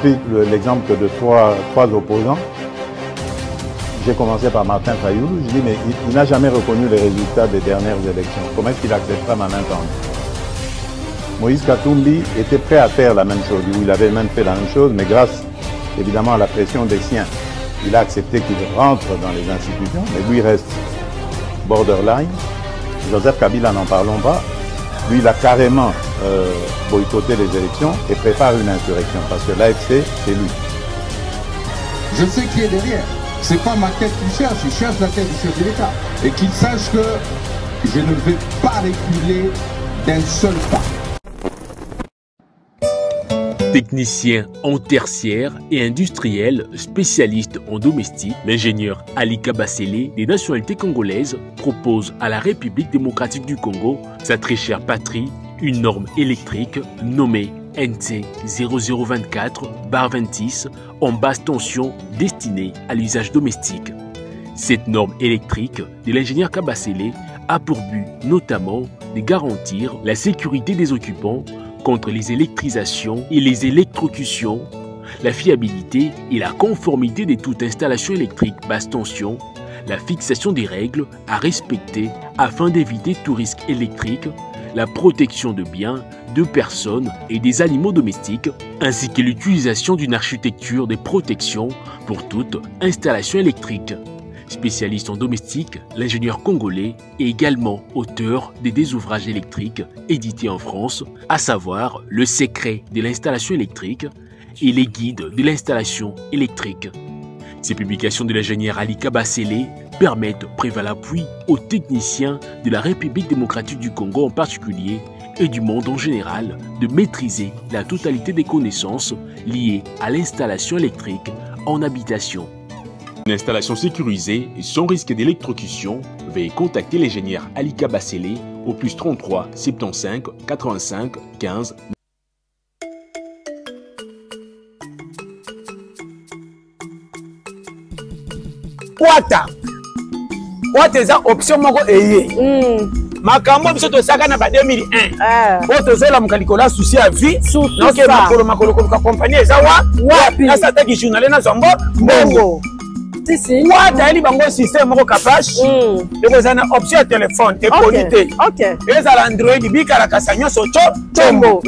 pris l'exemple de trois opposants. J'ai commencé par Martin Fayulu. Je dis, mais il n'a jamais reconnu les résultats des dernières élections. Comment est-ce qu'il acceptera ma main tendue? Moïse Katumbi était prêt à faire la même chose. Il avait même fait la même chose, mais grâce évidemment à la pression des siens, il a accepté qu'il rentre dans les institutions, mais lui reste borderline. Joseph Kabila, n'en parlons pas. Lui, il a carrément boycotté les élections et prépare une insurrection, parce que l'AFC, c'est lui. Je sais qui est derrière. C'est pas ma tête qu'il cherche, il cherche la tête du chef de l'État. Et qu'il sache que je ne vais pas reculer d'un seul pas. Technicien en tertiaire et industriel spécialiste en domestique, l'ingénieur Ali Kabasele, des nationalités congolaises, propose à la République démocratique du Congo, sa très chère patrie, une norme électrique nommée NT 0024/26 en basse tension destinée à l'usage domestique. Cette norme électrique de l'ingénieur Kabasele a pour but notamment de garantir la sécurité des occupants contre les électrisations et les électrocutions, la fiabilité et la conformité de toute installation électrique basse tension, la fixation des règles à respecter afin d'éviter tout risque électrique, la protection de biens, de personnes et des animaux domestiques, ainsi que l'utilisation d'une architecture de protection pour toute installation électrique. Spécialiste en domestique, l'ingénieur congolais est également auteur des ouvrages électriques édités en France, à savoir Le secret de l'installation électrique et Les guides de l'installation électrique. Ces publications de l'ingénieur Ali Kabasele permettent, preuve à l'appui, aux techniciens de la République démocratique du Congo en particulier et du monde en général de maîtriser la totalité des connaissances liées à l'installation électrique en habitation. Une installation sécurisée et sans risque d'électrocution, veuillez contacter l'ingénieur Ali Kabasele au +33 75 85 15. Kwata eza option moko eye. Makambo biso tosaka na ba 2001. Po tozola mukalikola souci à vie. Donc makolo ko compagnie eza wapi na sataki journal na zombo mbongo. Kwata eli bango système moko capache. Eza na option téléphone et qualité. Eza la Android bikala kasanyo socho chombo.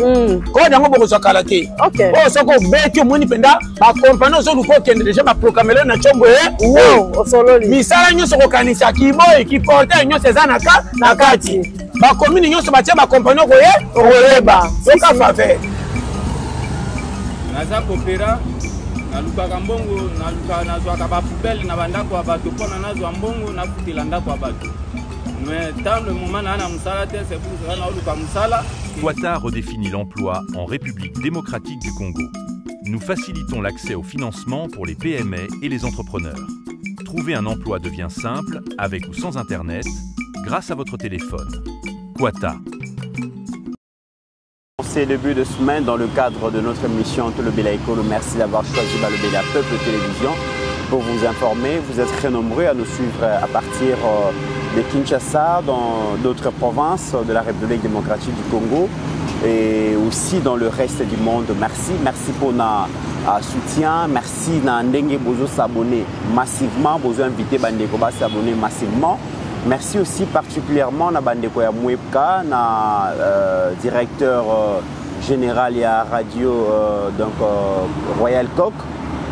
Ko dango boko zakala te. O soko beti moni penda ba compagnie zo luko kende déjà ba proclamer na chombo o sololi. Misala nyoso ko kanisa kiboy ki porter nyoso eza na kati. Ba commune nyoso ba tia ba compagnie ko oyeba. Soka faveur. Naza kopera na lukaka mbongo na luka nazwaka ba poubelle na bandako ya bato pona nazwa mbongo na kutila ndako ya bato. Mais tant le moment na musala te c'est pour ça na luka musala. Kwata redéfinit l'emploi en République démocratique du Congo. Nous facilitons l'accès au financement pour les PME et les entrepreneurs. Trouver un emploi devient simple avec ou sans Internet grâce à votre téléphone. Kwata. C'est le début de semaine dans le cadre de notre émission Tout le Bela Écolo. Merci d'avoir choisi le Bela Peuple Télévision pour vous informer. Vous êtes très nombreux à nous suivre à partir de Kinshasa, dans d'autres provinces de la République démocratique du Congo et aussi dans le reste du monde. Merci. Merci pour notre soutien. Merci Nandenge Bozo s'abonner massivement. Bozo invité Bandeko à s'abonner massivement. Merci aussi particulièrement à Bandeko ya Mwebka, na directeur général ya radio Royal Coq,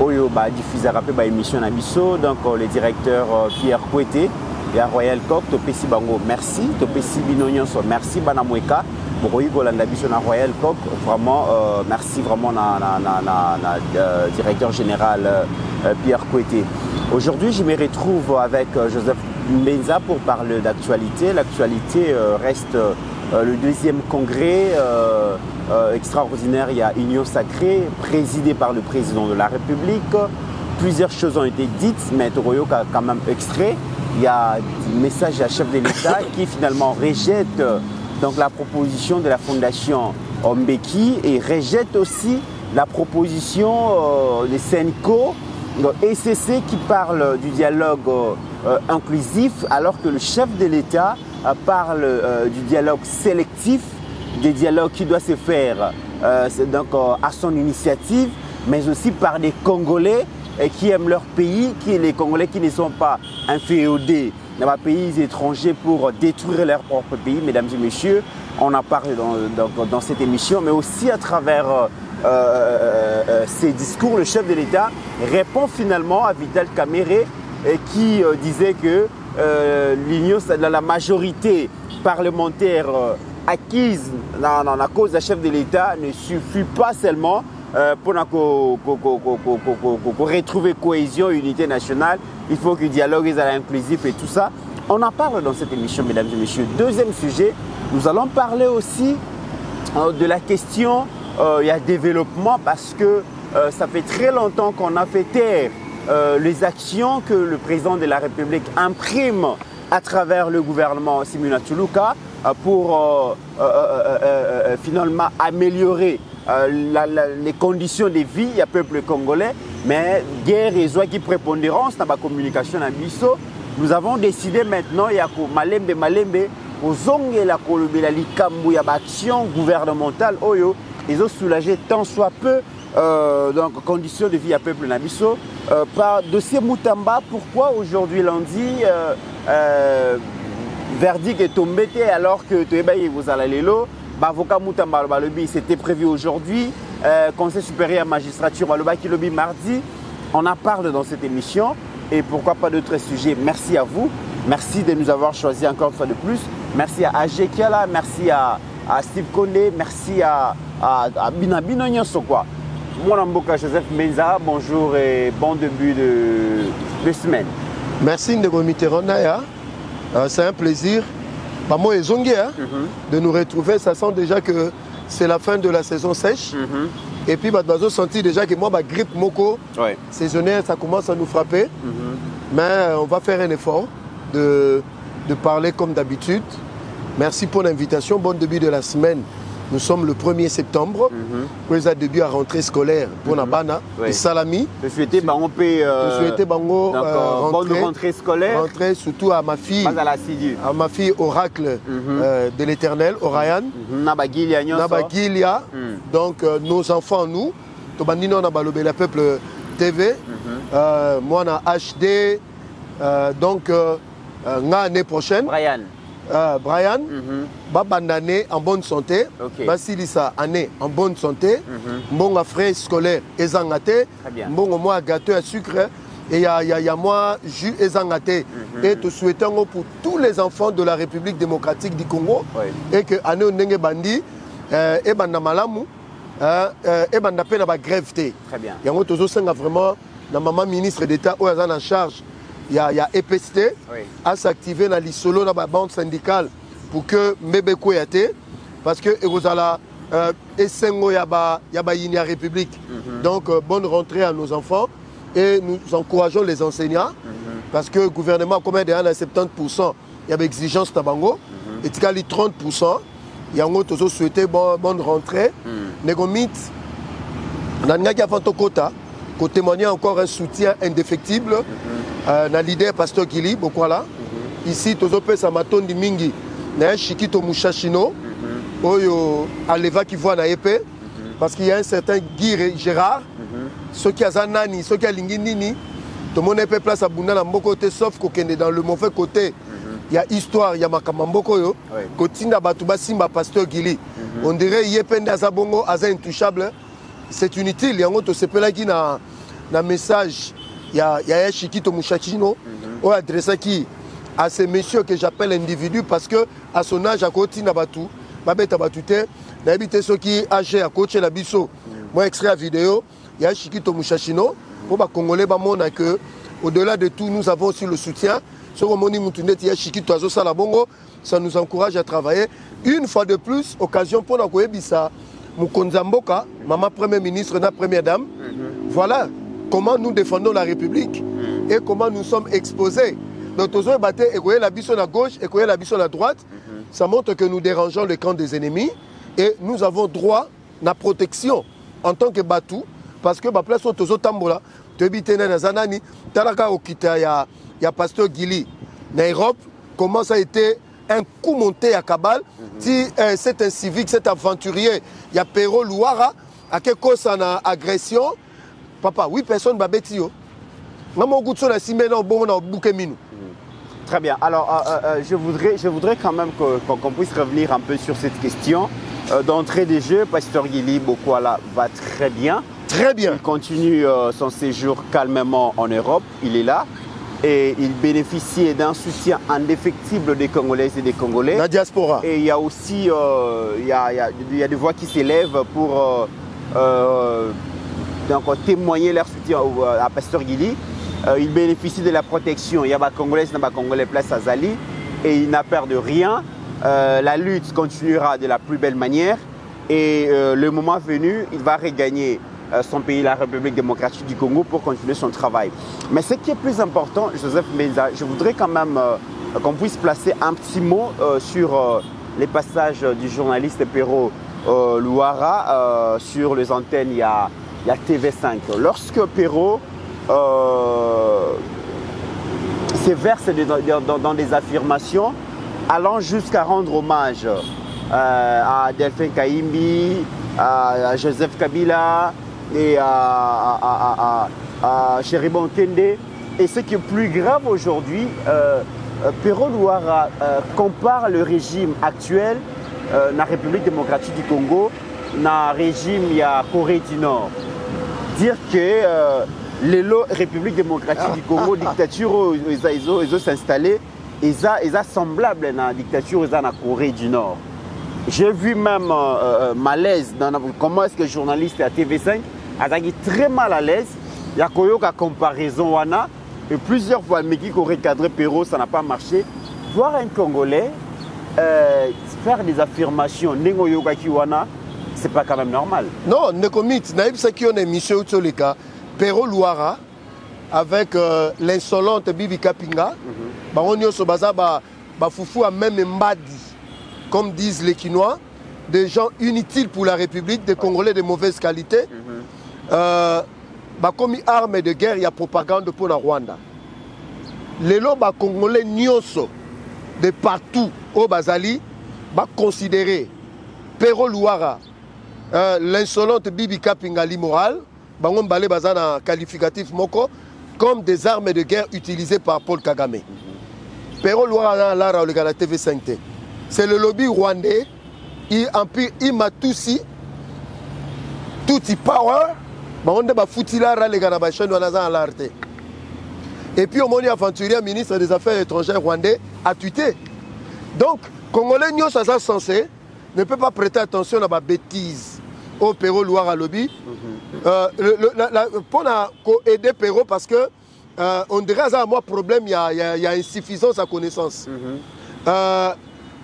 oyo ba diffuser rapé ba émission na biso, donc le directeur Pierre Kouete ya Royal Coq to pesi bango merci, to pesi binonyoso merci bana Mweka, bokoyi kolanda biso na Royal Coq, vraiment merci vraiment na directeur général Pierre Kouete. Aujourd'hui, je me retrouve avec Joseph Mbenza pour parler d'actualité. L'actualité reste le deuxième congrès extraordinaire, il y a Union Sacrée, présidé par le président de la République. Plusieurs choses ont été dites, mais Toroyo a quand même extrait. Il y a un message à chef de l'État qui finalement rejette donc, la proposition de la fondation Ombeki et rejette aussi la proposition de Senko ECC qui parle du dialogue inclusif alors que le chef de l'État parle du dialogue sélectif, des dialogues qui doivent se faire donc, à son initiative. mais aussi par des Congolais qui aiment leur pays, les Congolais qui ne sont pas inféodés dans les pays étrangers pour détruire leur propre pays. Mesdames et messieurs, on en parle dans cette émission, mais aussi à travers ses discours, le chef de l'État répond finalement à Vital Kamerhe qui disait que la majorité parlementaire acquise dans la cause de chef de l'État ne suffit pas seulement pour retrouver cohésion, unité nationale. Il faut que le dialogue soit inclusif et tout ça. On en parle dans cette émission, mesdames et messieurs. Deuxième sujet, nous allons parler aussi de la question il y a développement parce que ça fait très longtemps qu'on a fait taire les actions que le président de la République imprime à travers le gouvernement Simona Tshuluka pour finalement améliorer les conditions de vie du peuple congolais. Mais guerre et qui prépondérance dans la communication à Bisso, nous avons décidé maintenant, il y a Malembe, aux la action gouvernementale, ils ont soulagé tant soit peu donc conditions de vie à peuple Nabiso. Par dossier Moutamba, pourquoi aujourd'hui lundi verdict est tombé alors que vous allez l'élo, avocat Moutamba c'était prévu aujourd'hui, Conseil supérieur à la magistrature qui lobby mardi. On en parle dans cette émission et pourquoi pas d'autres sujets. Merci à vous, merci de nous avoir choisi encore une fois de plus. Merci à AG Kiala, merci à Steve Kondé, merci à Binabino Nyosokwa. Mon Mboka Joseph Menza, bonjour et bon début de semaine. Merci Ndego Mitterrand. C'est un plaisir de nous retrouver. Ça sent déjà que c'est la fin de la saison sèche. Et puis, nous senti déjà que moi, ma grippe moko saisonnière, ça commence à nous frapper. Mais on va faire un effort de parler comme d'habitude. Merci pour l'invitation. Bon début de la semaine. Nous sommes le 1er septembre. Pour les débuts à rentrée scolaire pour Nabana et Salami. Je souhaitais bonne rentrée scolaire. Rentrée surtout à ma fille. À ma fille Oracle de l'Éternel, Orayan. Nabagilia. Donc nos enfants, nous. Tobandino Nabalobé, la peuple TV. Moi, on a HD. Donc, l'année prochaine. Brian, année en bonne santé, Basilisa année en bonne santé, bon frais scolaire ezangate, bon moi gâteau à sucre et il y a moi jus ezangate et te souhaitons pour tous les enfants de la République démocratique du Congo et que année ndenge bandi et banda malamu et banda pe na ba grève té. Très bien. Yango tozo senga vraiment na maman ministre d'État ou en charge. Il y a EPST à s'activer dans l'isolo dans la bande syndicale pour que Mbebe Koyate parce que vous allez Essengo Yaba Yini République. Donc bonne rentrée à nos enfants et nous encourageons les enseignants parce que le gouvernement comme déjà à 70% il y a exigence tabango et tikali 30%. Il y a toujours souhaité bonne rentrée. Négomit Nanyaki Avantokota pour témoigner encore un soutien indéfectible. Na leader Pasteur Gili, Bokwala. Ici, Tozope Samatondi Mingi, na Shikito Mouchachino, Oyo Aleva qui voit na épée, parce qu'il y a un certain Guy Gérard, ceux qui a Zanani, ceux qui a Linginini, tout le monde est place à Bunda, côté, sauf qu'on est dans le mauvais côté. Il y a histoire, il y a Makamamboko, yo, Kotina Batuba Simba Pasteur Gili. On dirait Yepende Azabongo, Aza intouchable. C'est inutile, il y a un autre qui na message. Il y a Shikito Mouchachino, qui adresse à ces messieurs que j'appelle individus parce que à son âge, à côté Nabatu, Babeta Batute, n'habite ceux qui âgés à côté la biso. Moi, extrait à vidéo, il y a Shikito Mouchachino, pour les Congolais, que au-delà de tout, nous avons aussi le soutien. Sur le Moni Moutunet, il y a Shikito Azosa Labongo, ça nous encourage à travailler. Une fois de plus, occasion pour nous Bisa, Moukonza Mboka, maman première ministre, na première dame. Voilà. Comment nous défendons la République et comment nous sommes exposés. Donc, nous avons battu la bison à gauche et la bison à droite. Ça montre que nous dérangeons le camp des ennemis et nous avons droit à la protection en tant que Batou parce que la place où nous sommes, il y a Pasteur Gili. En Europe, comment ça a été un coup monté à Kabal. Si c'est un civique, cet aventurier, il y a Perro Louara, à quelle cause en agression. papa 8 personnes babeti yo ngamo gutso na simena bongo na bouke minu. Très bien. Alors, je voudrais quand même qu'on puisse revenir un peu sur cette question. D'entrée des jeux, Pasteur Guili Bokwala va très bien. Très bien. Il continue son séjour calmement en Europe. Il est là. Et il bénéficie d'un soutien indéfectible des Congolaises et des Congolais. La diaspora. Et il y a aussi il y a des voix qui s'élèvent pour donc, témoigner leur soutien à Pasteur Guili. Il bénéficie de la protection. Il y a des Congolais, il y a des Congolais place à Zali. Et il n'a peur de rien. La lutte continuera de la plus belle manière. Et le moment venu, il va regagner son pays, la République démocratique du Congo, pour continuer son travail. Mais ce qui est plus important, Joseph Menza, je voudrais quand même qu'on puisse placer un petit mot sur les passages du journaliste Pero Louara sur les antennes. Il y a TV5. Lorsque Pero se verse dans des affirmations allant jusqu'à rendre hommage à Delphin Kaimbi, à Joseph Kabila et à Chéribon Kende. Et ce qui est plus grave aujourd'hui, Pero Louara compare le régime actuel de la République démocratique du Congo na régime de la Corée du Nord. Dire que l'élo République démocratique du Congo, dictature, ils ont s'installé, ils sont semblables à la dictature de la Corée du Nord. J'ai vu même malaise dans comment est-ce que le journaliste à TV5 a été très mal à l'aise. Il y a une comparaison et plusieurs fois, mais qui aurait cadré Pero, ça n'a pas marché. Voir un Congolais faire des affirmations, c'est pas quand même normal. Non, ne commit, naïb ce qui on est Michel Tsoleka, Pero Louara avec l'insolente Bibi Kapinga, on y baza ba foufou a même mbadi, comme disent les Quinois, des gens inutiles pour la République, des Congolais de mauvaise qualité. Comme arme de guerre, il y a propagande pour la Rwanda. Les lobes Congolais nyonso de partout au Bazali, considérer Pero Louara, l'insolente Bibi Kapinga l'immoral, qualificatif moko, comme des armes de guerre utilisées par Paul Kagame. Pero Louara la TV5T. C'est le lobby rwandais, il m'a tousi, touti power, et puis au moment aventurier, ministre des Affaires étrangères rwandais, a tweeté. Donc, Congolais sont censés ne peut pas prêter attention à ma bêtise au Pero Louara lobby. Pour aider Pero parce que on dirait à moi problème, il y a insuffisance à connaissance.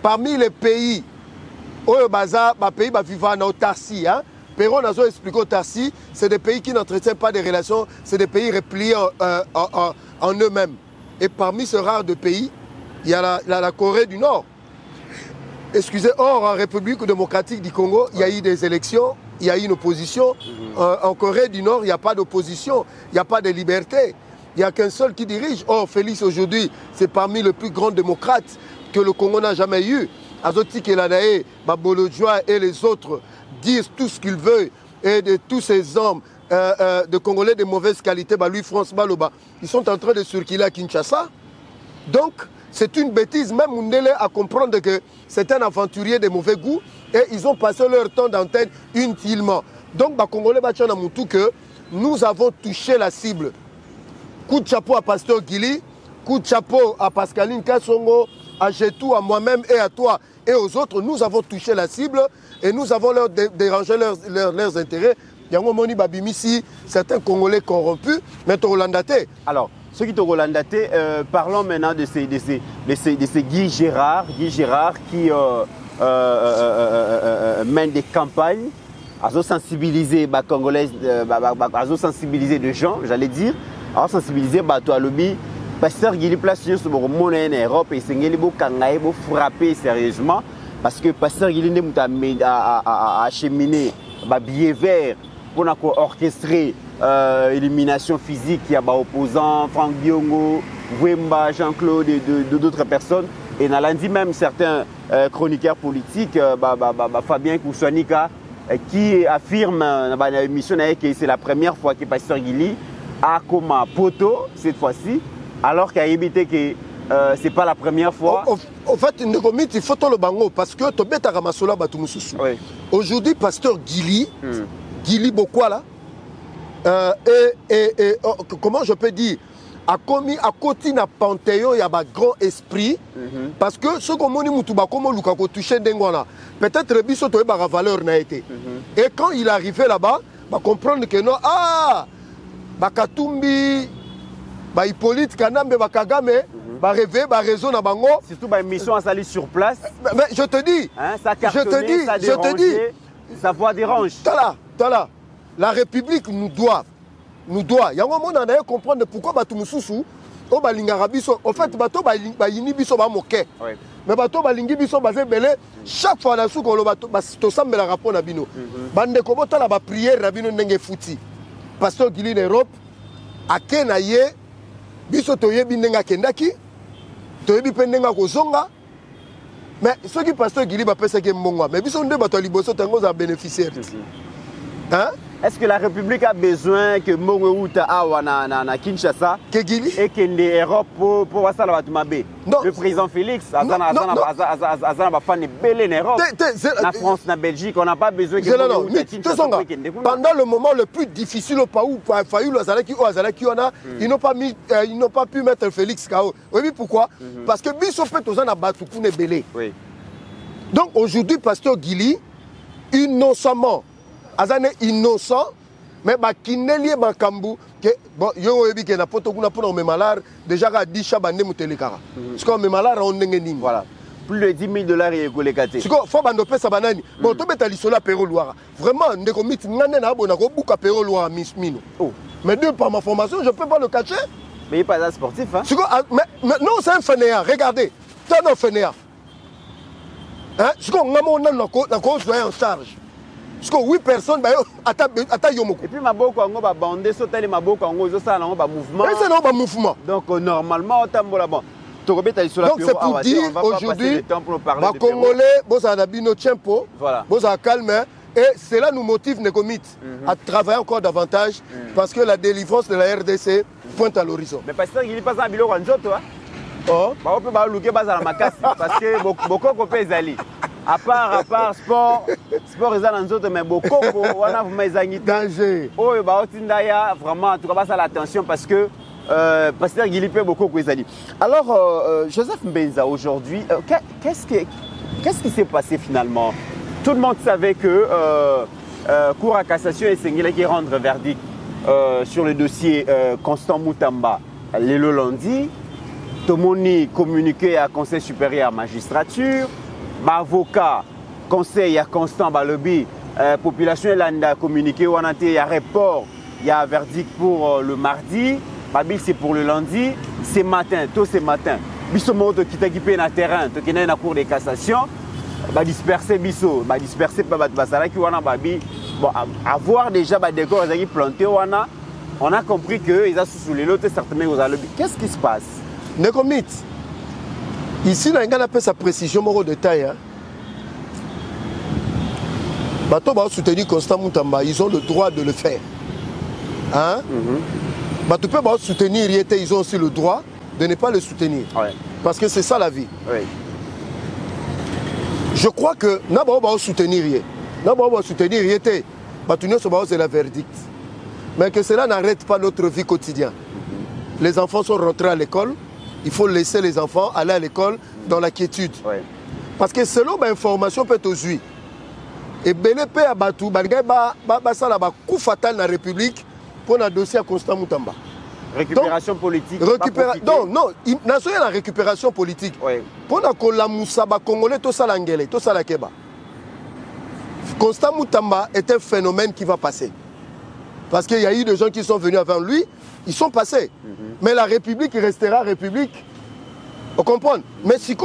Parmi les pays où le pays va vivre en autarcie, Pero n'a pas expliqué autarcie, c'est des pays qui n'entretiennent pas des relations, c'est des pays repliés en eux-mêmes. Et parmi ce rare de pays, il y a la Corée du Nord. Excusez, or en République démocratique du Congo, il y a eu des élections, il y a eu une opposition. En Corée du Nord, il n'y a pas d'opposition, il n'y a pas de liberté. Il n'y a qu'un seul qui dirige. Or, Félix aujourd'hui, c'est parmi les plus grands démocrates que le Congo n'a jamais eu. Azoti Kelanae, Babolodjoa et les autres disent tout ce qu'ils veulent. Et de tous ces hommes de Congolais de mauvaise qualité, lui, France Baloba, ils sont en train de circuler à Kinshasa. Donc, c'est une bêtise, même Mundele à comprendre que c'est un aventurier de mauvais goût et ils ont passé leur temps d'antenne inutilement. Donc, Congolais Bachana Moutou, que nous avons touché la cible. Coup de chapeau à Pasteur Guili, coup de chapeau à Pascaline Kassongo, à Jetou, à moi-même et à toi et aux autres. Nous avons touché la cible et nous avons dérangé leurs intérêts. Yango Moni Babimisi, certains Congolais corrompus, mais Tolandate. Alors, ceux qui Tolandate, parlons maintenant de ces Guy Gérard qui mènent des campagnes à sensibiliser les Congolais, à sensibiliser les gens, j'allais dire, à sensibiliser les lobby. Pasteur Guili place sur le monde en Europe et c'est qu'il frapper sérieusement parce que Pasteur Guili a acheminé des billets verts pour orchestrer l'élimination physique. Il y a des opposants, Franck Biongo, Wemba, Jean-Claude et d'autres personnes. Et dans lundi même, certains chroniqueurs politiques, Fabien Koussanika, qui affirme dans l'émission que c'est la première fois que Pasteur Guili a comme poteau cette fois-ci, alors qu'il a évité que ce n'est pas la première fois. En fait, il faut le bango parce que tu as ramassé aujourd'hui, Pasteur Guili, Guili Bokwala, comment je peux dire, a commis à côté na panthéon, il y a un grand esprit parce que ce qu'on m'a dit, touché peut-être que biso to ba valeur na été. Et quand il est arrivé là-bas, va comprendre que non, Katumbi, Hippolyte Kanambe, Kagame, rêver, raison na bango. Surtout une mission à salir sur place. Mais je te dis, hein, ça cartonné, ça dérangé, sa voix dérange. Tala, la République nous doit. Il y a un moment où on a comprendre pourquoi Batumususu, au Balingarabiso, en fait, Bato Bayinibiso va moquer. Mais Bato Balingibiso basé belé, chaque fois la sous qu'on le bateau, to semble la rapport à Bino. Bande Kobota la prière, Rabino Nenge Fouti. Pasteur Guili d'Europe, à Kenaye, Biso Toye Binenga Kendaki, Toye Bipenenga Kozonga. Mais ce qui Pasteur Guili va penser que Monga, mais Biso Nde Bato Liboso Tango a bénéficiaire. Hein? Est-ce que la République a besoin que Mongouta awa na Kinshasa et que l'Europe pour voir ça la Batumabe? Le président Félix, Azana fan de Bélé en Europe, la France, la Belgique, on n'a pas besoin que Kinshasa. Pendant le moment le plus difficile au Paou, ils n'ont pas pu mettre Félix KO. Oui, pourquoi? Parce que Bissopet aux a battu pour Bélé. Donc aujourd'hui, Pasteur Guili, innocemment, Azane innocent, mais Kinelie Bakambu, bon, yo ebi ke na poto kuna pour me malard déjà ga disha bande mutelekara. Parce que me malard on nengeni. Voilà. Plus de 10 000 $ et golekate. Parce que faut bando pesa banani. Bon, to beta lisola Péro Loire. Vraiment, ndeko mit ngane na bona ko buka Péro Loire mino. Mais de par ma formation, je peux pas le cacher. Mais il n'est pas un sportif hein. Mais non, c'est un fainéant. Regardez. C'est un fainéant. Hein? Ce qu'on a en charge. Parce que 8 personnes, et puis Maboko Ango va bander, sauter Maboko Ango, ça là on va mouvement. Mais c'est non pas mouvement. Donc normalement on tambola bon. Donc c'est pour dire aujourd'hui, les Congolais, vous avez bien tempo, vous avez calme, et cela nous motive Nekomit à travailler encore davantage parce que la délivrance de la RDC pointe à l'horizon. Mais parce qu'il n'est pas un bilot en joto, on peut pas louer bas à la macasse parce que beaucoup de gens à part sport ils ont dans autres mais beaucoup on a vraiment danger. Oh bah vraiment en tout cas ça l'attention parce que Pasteur Guili peut beaucoup Kwezali. Alors Joseph Mbenza aujourd'hui qu'est-ce qui s'est passé finalement? Tout le monde savait que Cour à cassation et Sengile qui rendre verdict sur le dossier Constant Moutamba le lundi. Tout le monde communiqué à Conseil supérieur à magistrature. Avocat, conseil à Constant Balobi, population a communiqué, il y a rapport, il y a verdict pour le mardi, c'est pour le lundi, c'est matin, tout ce matin. Biso moto qui t'a équipé dans le terrain, qui est dans la cour de cassation, disperser biso, disperser basala qui wana babi, bon avoir déjà des décors qui plantés wana, on a compris que ils ont sous les lots certainement aux alobis. Qu'est-ce qui se passe? Nekomit. Ici, on a sa précision au détail. Bato va soutenir Constant Moutamba, ils ont le droit de le faire. Hein? Bato peut soutenir Riete, ils ont aussi le droit de ne pas le soutenir. Parce que c'est ça la vie. Je crois que Nabo va soutenir Riete. Nabo va soutenir Riete. Batunio c'est la verdict. Mais que cela n'arrête pas notre vie quotidienne. Les enfants sont rentrés à l'école. Il faut laisser les enfants aller à l'école dans la quiétude. Parce que selon l'information peut être aux huit. Et BNP a battu, ça là coup fatal dans la République pour un dossier à Constant Moutamba. Récupération politique. Non, il n'a pas la récupération politique. Pour la Moussaba Congolais, tout ça l'angélé, tout ça la Keba. Constant Moutamba est un phénomène qui va passer. Parce qu'il y a eu des gens qui sont venus avant lui, ils sont passés. Mais la République restera République. On comprend. Mais si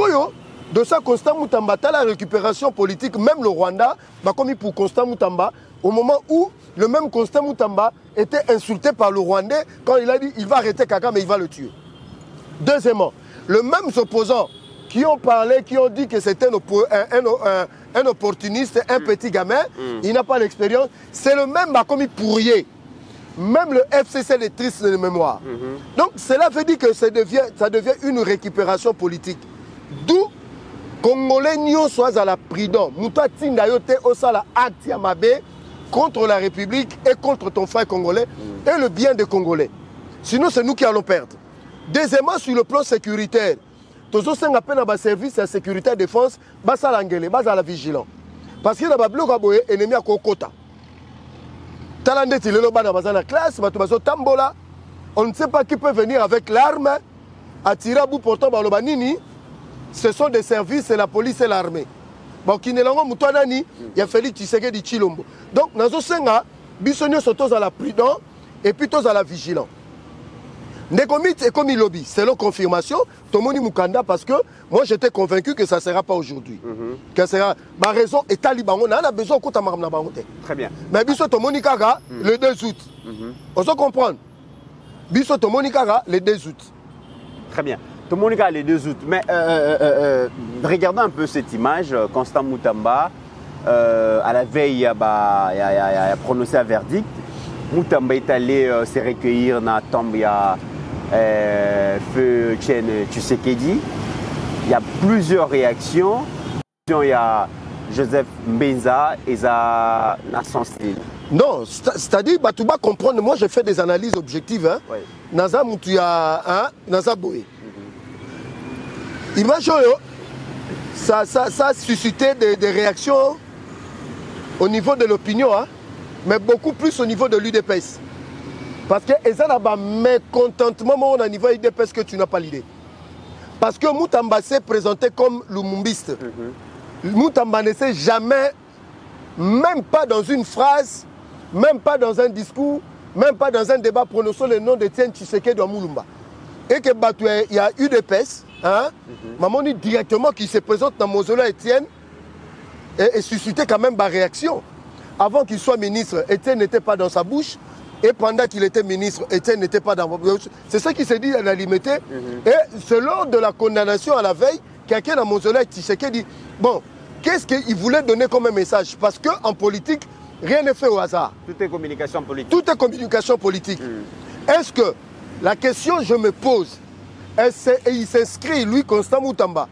de ça, Constant Moutamba, la récupération politique, même le Rwanda, va commis pour Constant Moutamba, au moment où le même Constant Moutamba était insulté par le Rwandais quand il a dit il va arrêter Kaka, mais il va le tuer. Deuxièmement, le même opposant qui ont parlé, qui ont dit que c'était un opportuniste, un petit gamin, il n'a pas l'expérience. C'est le même Bakomi Pourrier. Même le FCC est triste de mémoire. Donc cela veut dire que ça devient une récupération politique. D'où Congolais n'y soient à la prudence. Mouta Tindayote Osala Acte Yamabe contre la République et contre ton frère congolais et le bien des Congolais. Sinon, c'est nous qui allons perdre. Deuxièmement, sur le plan sécuritaire, tous ceux qui ont appelé à service de sécurité et défense, bas à l'anglais, bas à la vigilance. Parce qu'il y a des blocs à ennemi à Kokota. Talandé, il est là dans la classe, Tambola. On ne sait pas qui peut venir avec l'arme, attirer à bout portant dans le banini. Ce sont des services, c'est la police et l'armée. Bon, qui n'est pas il y a Félix Tshisekedi Chilombo. Donc, nous avons bisogno tous à la prudence et puis tous à la vigilance. Nekomit et comme il lobby, c'est leur confirmation, Tomoni Mukanda, parce que moi j'étais convaincu que ça ne sera pas aujourd'hui. Que sera ma raison est taliban. On a besoin de Marna Barote. Très bien. Mais Bisso Tomoni Kaga, le 2 août. On se comprend. Bisso Tomoni Kaga, le 2 août. Très bien. Tomoni Kaga, le 2 août. Mais regardons un peu cette image. Constant Moutamba, à la veille, il a prononcé un verdict. Moutamba est allé se recueillir dans la tombe. Feu Tchen Tshisekedi. Il y a plusieurs réactions. Il y a Joseph Mbenza et ça n'a son style. Non, c'est-à-dire, tu vas comprendre, moi j'ai fait des analyses objectives. Hein. Oui. Naza Moutuya, Naza Boé. Imagine, ça a suscité des réactions au niveau de l'opinion, hein, mais beaucoup plus au niveau de l'UDPS. Parce que ça n'a pas mécontentement au niveau de l'UDPS que tu n'as pas l'idée. Parce que Moutamba s'est présenté comme l'umumbiste. Moutamba ne s'est jamais, même pas dans une phrase, même pas dans un discours, même pas dans un débat prononçant le nom de Etienne Tshisekedi Moulumba. Et que il y a UDPS, hein, maman dit directement qu'il se présente dans mausolée Etienne et suscité quand même ma réaction. Avant qu'il soit ministre, Etienne n'était pas dans sa bouche. Et pendant qu'il était ministre, Etienne n'était pas dans... C'est ça qui s'est dit à la limité. Et c'est lors de la condamnation à la veille, quelqu'un dans mausolée Tshisekedi dit, bon, qu'est-ce qu'il voulait donner comme un message? Parce qu'en politique, rien n'est fait au hasard. Tout est communication politique. Tout est communication politique. Est-ce que la question que je me pose, il s'inscrit, lui, Constant Moutamba,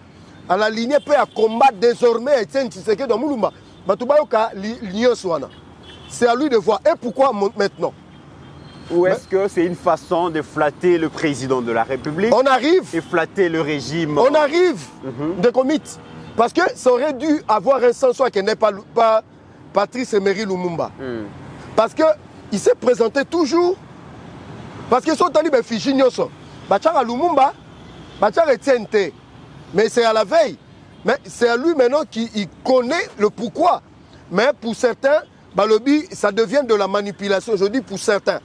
à la lignée peut à combattre désormais Etienne Tshisekedi dans Moulumba. C'est à lui de voir. Et pourquoi maintenant? Ou est-ce que c'est une façon de flatter le président de la République? On arrive. Et flatter le régime? On arrive de commit. Parce que ça aurait dû avoir un sens qui n'est pas Patrice Emery Lumumba. Parce qu'il s'est présenté toujours. Parce que son talibé Fiji Nyoso. Bachara Lumumba, Bachara Etienne. Mais c'est à la veille. Mais c'est à lui maintenant qui connaît le pourquoi. Mais pour certains, Balobi, ça devient de la manipulation. Je dis pour certains.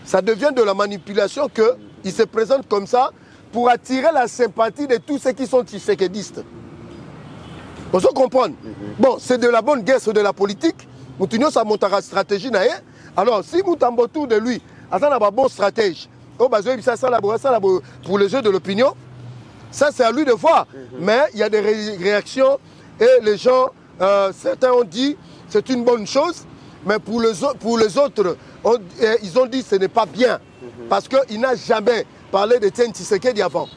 Ça devient de la manipulation qu'il se présente comme ça pour attirer la sympathie de tous ceux qui sont tshisekedistes. Vous comprenez? Bon, c'est de la bonne guerre, c'est de la politique. Moutinho, ça monte à la stratégie. Alors, si Moutambo autour de lui, ça a une bonne stratégie. Pour les jeux de l'opinion, ça c'est à lui de voir. Mais il y a des réactions et les gens, certains ont dit c'est une bonne chose, mais pour les autres, ils ont dit que ce n'est pas bien. Parce qu'il n'a jamais parlé de Etienne Tshisekedi avant.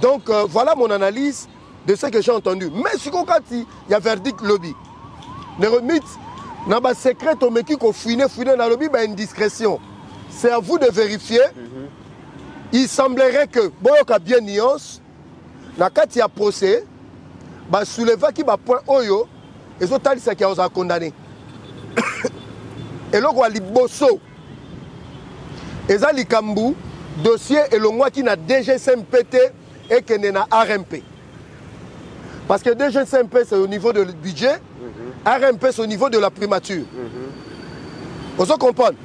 Donc voilà mon analyse de ce que j'ai entendu. Mais si il y a verdict lobby. Ne remite, dans le secret, on qui fouine dans le lobby, une discrétion. C'est à vous de vérifier. Il semblerait que, bon, il y a bien nuance, dans le cas il y a procès, souleva qui va point oyo, et autres qui ont condamné. Et là, il y a Liboso. Et ça, il dossier et le mois qui n'a DGSMPT et qui n'a RMP. Parce que DGSMP, c'est au niveau du budget, RMP, c'est au niveau de la primature. Vous comprenez?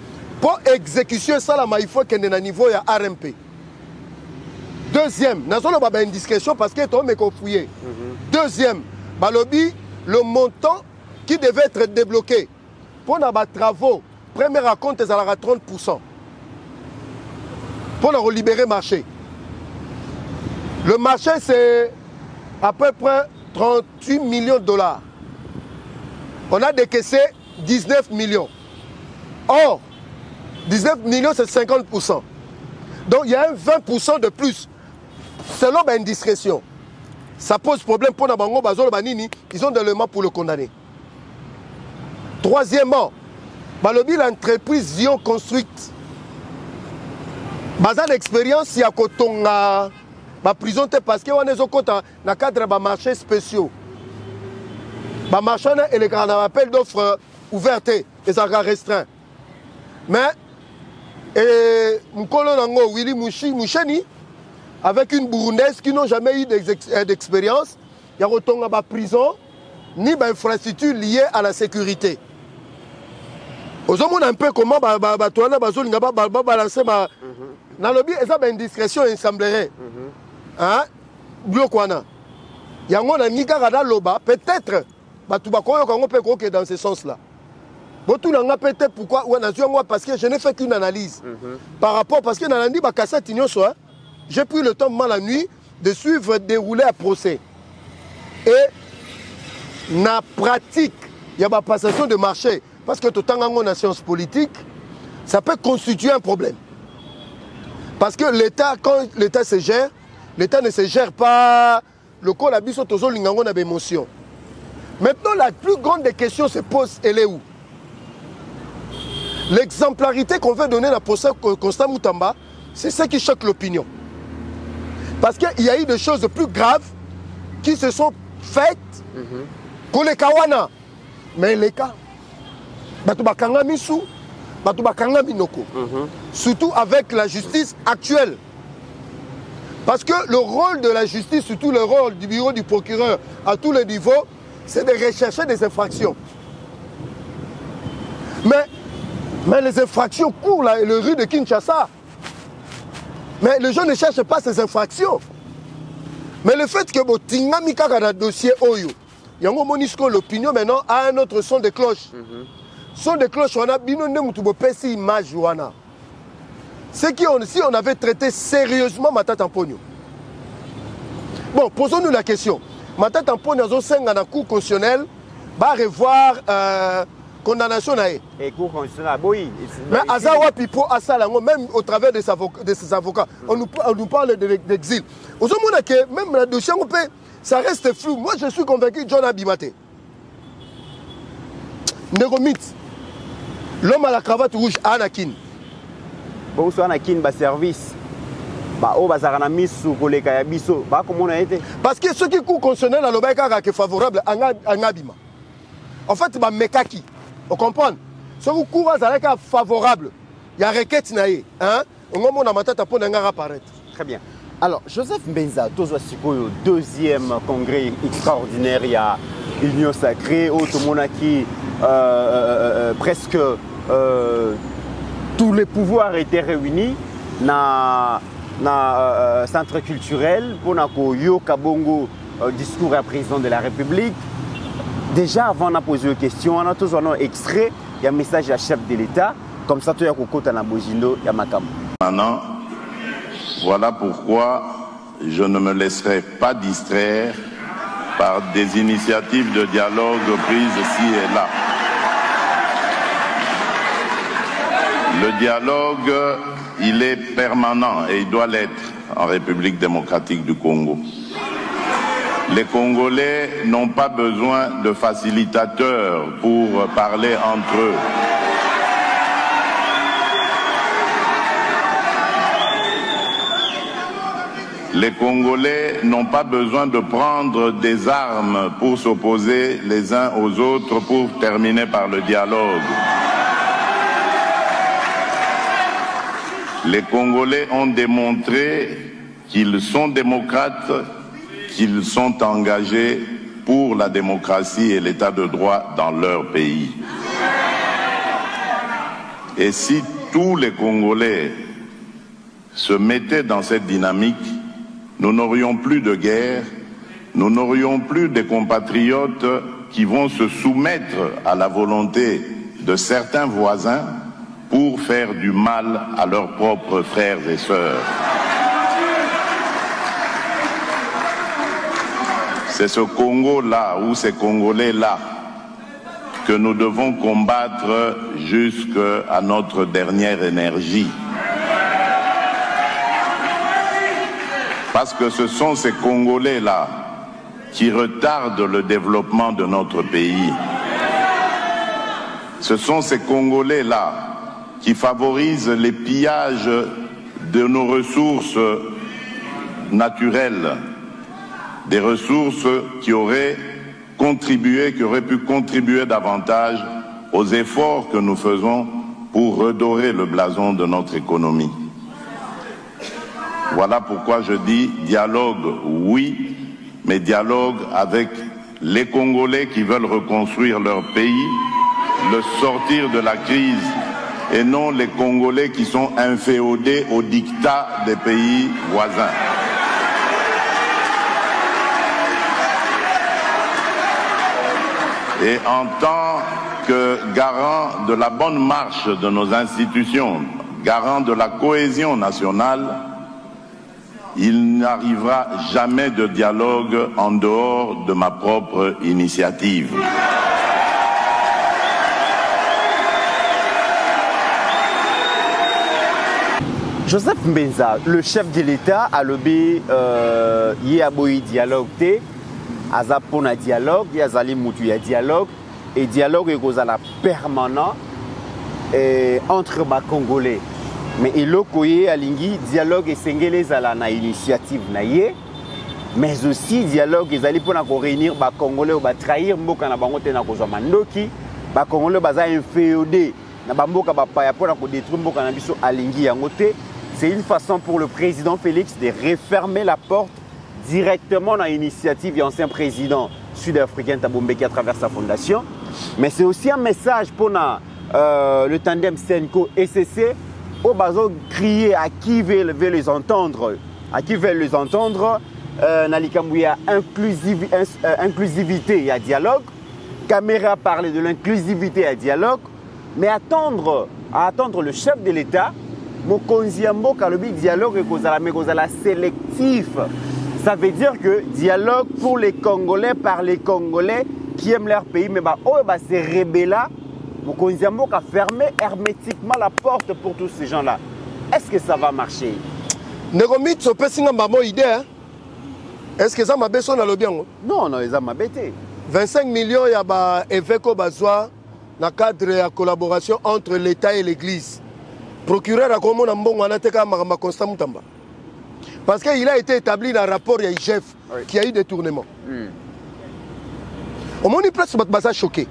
Pour exécution, ça, il faut qu'il y ait un niveau de RMP. Deuxième, nous avons une discrétion parce que tout le monde est fouillé. Deuxième, le montant qui devait être débloqué pour les travaux, premier raconte, c'est à 30%. Pour libérer le marché. Le marché, c'est à peu près 38 millions de dollars. On a décaissé 19 millions. Or, 19 millions, c'est 50%. Donc, il y a un 20% de plus. Selon ma indiscrétion. Ça pose problème pour Nabango Bazolo Banini. Ils ont des éléments pour le condamner. Troisièmement, l'entreprise Vion Construite. Bazan d'expérience, il y a Kotonga, la prison, parce qu'on est dans le cadre de marchés spéciaux. Le marché et les grands appels d'offres ouvertes et ça restreint. Mais, Willy Moucheni, avec une Burundaise qui n'ont jamais eu d'expérience, il y a retourné à la prison, ni d'infrastructures liées à la sécurité. Aux hommes, on a un peu comment balancer dans le but, ça une indiscrétion, il semblerait. Hein? Il y a un Nicaragua Loba, peut-être, dans ce sens-là. Peut-être pourquoi, parce que je n'ai fait qu'une analyse. Par rapport, parce que dans la nuit, j'ai pris le temps la nuit de suivre dérouler un procès. Et dans la pratique, il y a une passation de marché. Parce que tout le temps, en science politique, ça peut constituer un problème. Parce que l'État, quand l'État se gère, l'État ne se gère pas le corps la biso tozo lingango na émotion. Maintenant, la plus grande des questions se pose, elle est où? L'exemplarité qu'on veut donner à la procès Constant Moutamba, c'est ce qui choque l'opinion. Parce qu'il y a eu des choses plus graves qui se sont faites pour les Kawana. Mais les cas, Batubakanga Missou, Batubakanga Minoko. Surtout avec la justice actuelle. Parce que le rôle de la justice, surtout le rôle du bureau du procureur à tous les niveaux, c'est de rechercher des infractions. Mais les infractions courent là, le rue de Kinshasa. Mais les gens ne cherchent pas ces infractions. Mais le fait que Tingamika dans le dossier Oyo, Yango Monisco, l'opinion maintenant a un autre son de cloche. Son de cloche, on a binonné Moutubo Pessi image Wana. C'est si on avait traité sérieusement Matata Mpogno. Bon, posons-nous la question. Matata Mpogno a un dans la cour constitutionnelle, va revoir condamnation. Et cour constitutionnelle, oui. Mais Azawa Pipo Asalango, même au travers de ses avocats, on nous parle d'exil. Aujourd'hui, même le dossier, ça reste flou. Moi, je suis convaincu que John Abimate, Néromite, l'homme à la cravate rouge, Anakin. Bon, Anakin, bah service. Bah, oh, bah, ça mis sous collègue à Bisso. Bah, comment on a été? Parce que ceux qui courent constitutionnel à l'Obeka qui est favorable à Ngabima. En fait, bah, Mekaki. On comprend? Ceux qui courent à favorable, il y a requête naïe. Hein? On a matata pour apparaître. Très bien. Alors, Joseph Mbenza, Tozo deuxième congrès extraordinaire, il y a Union Sacrée, Automonaki, presque tous les pouvoirs étaient réunis dans le centre culturel pour Yo Kabongo, discours à président de la République. Déjà, avant de poser une question, on a tous un extrait, il y a un message à chef de l'État, comme ça, tu as un Bojindo, il y a Makam. Maintenant, voilà pourquoi je ne me laisserai pas distraire par des initiatives de dialogue prises ici et là. Le dialogue, il est permanent et il doit l'être en République démocratique du Congo. Les Congolais n'ont pas besoin de facilitateurs pour parler entre eux. Les Congolais n'ont pas besoin de prendre des armes pour s'opposer les uns aux autres pour terminer par le dialogue. Les Congolais ont démontré qu'ils sont démocrates, qu'ils sont engagés pour la démocratie et l'état de droit dans leur pays. Et si tous les Congolais se mettaient dans cette dynamique, nous n'aurions plus de guerre, nous n'aurions plus des compatriotes qui vont se soumettre à la volonté de certains voisins pour faire du mal à leurs propres frères et sœurs. c'est ce Congo-là ou ces Congolais-là que nous devons combattre jusqu'à notre dernière énergie. Parce que ce sont ces Congolais-là qui retardent le développement de notre pays. Ce sont ces Congolais-là qui favorisent les pillages de nos ressources naturelles, des ressources qui auraient pu contribuer davantage aux efforts que nous faisons pour redorer le blason de notre économie. Voilà pourquoi je dis dialogue, oui, mais dialogue avec les Congolais qui veulent reconstruire leur pays, le sortir de la crise, et non les Congolais qui sont inféodés au diktat des pays voisins. Et en tant que garant de la bonne marche de nos institutions, garant de la cohésion nationale, il n'arrivera jamais de dialogue en dehors de ma propre initiative. Joseph Mbenza, le chef de l'État, a lobby Yaboui dialogue, Azapona dialogue, Yazali Moutuya dialogue, et dialogue est permanent entre les Congolais. Mais il y a dialogue et sénégalais à la initiative naïe, mais aussi dialogue et pour réunir les Congolais ou trahir mboka na bango te na kozwa mandoki, les Congolais baza inféodé na bamboka bapaya pour détruire mboka na biso alingi yango te. C'est une façon pour le président Félix de refermer la porte directement dans l'initiative de l'ancien président sud-africain Thabo Mbeki à travers sa fondation. Mais c'est aussi un message pour le tandem Senko et CC au bazo crier à qui veut les entendre, Nalikambouya inclusivité et dialogue, Caméra parler de l'inclusivité et dialogue, mais attendre le chef de l'État. Mokonzi Mboka lobi dialogue et kozala sélectif. Ça veut dire que dialogue pour les Congolais par les Congolais qui aiment leur pays, mais ces rebelles-là, Mokonzi Mboka fermer hermétiquement la porte pour tous ces gens-là. Est-ce que ça va marcher? Negomit, ce peut être une idée. Est-ce que ça m'a besoin de lobby? Non, ça m'a bêté. 25 millions, il y a évêque Bazwa dans le cadre de la collaboration entre l'État et l'Église. Procureur a comment Constant Moutamba. Parce qu'il a été établi dans le rapport IGF qui a eu des tournements. Au moins, il presque choqué.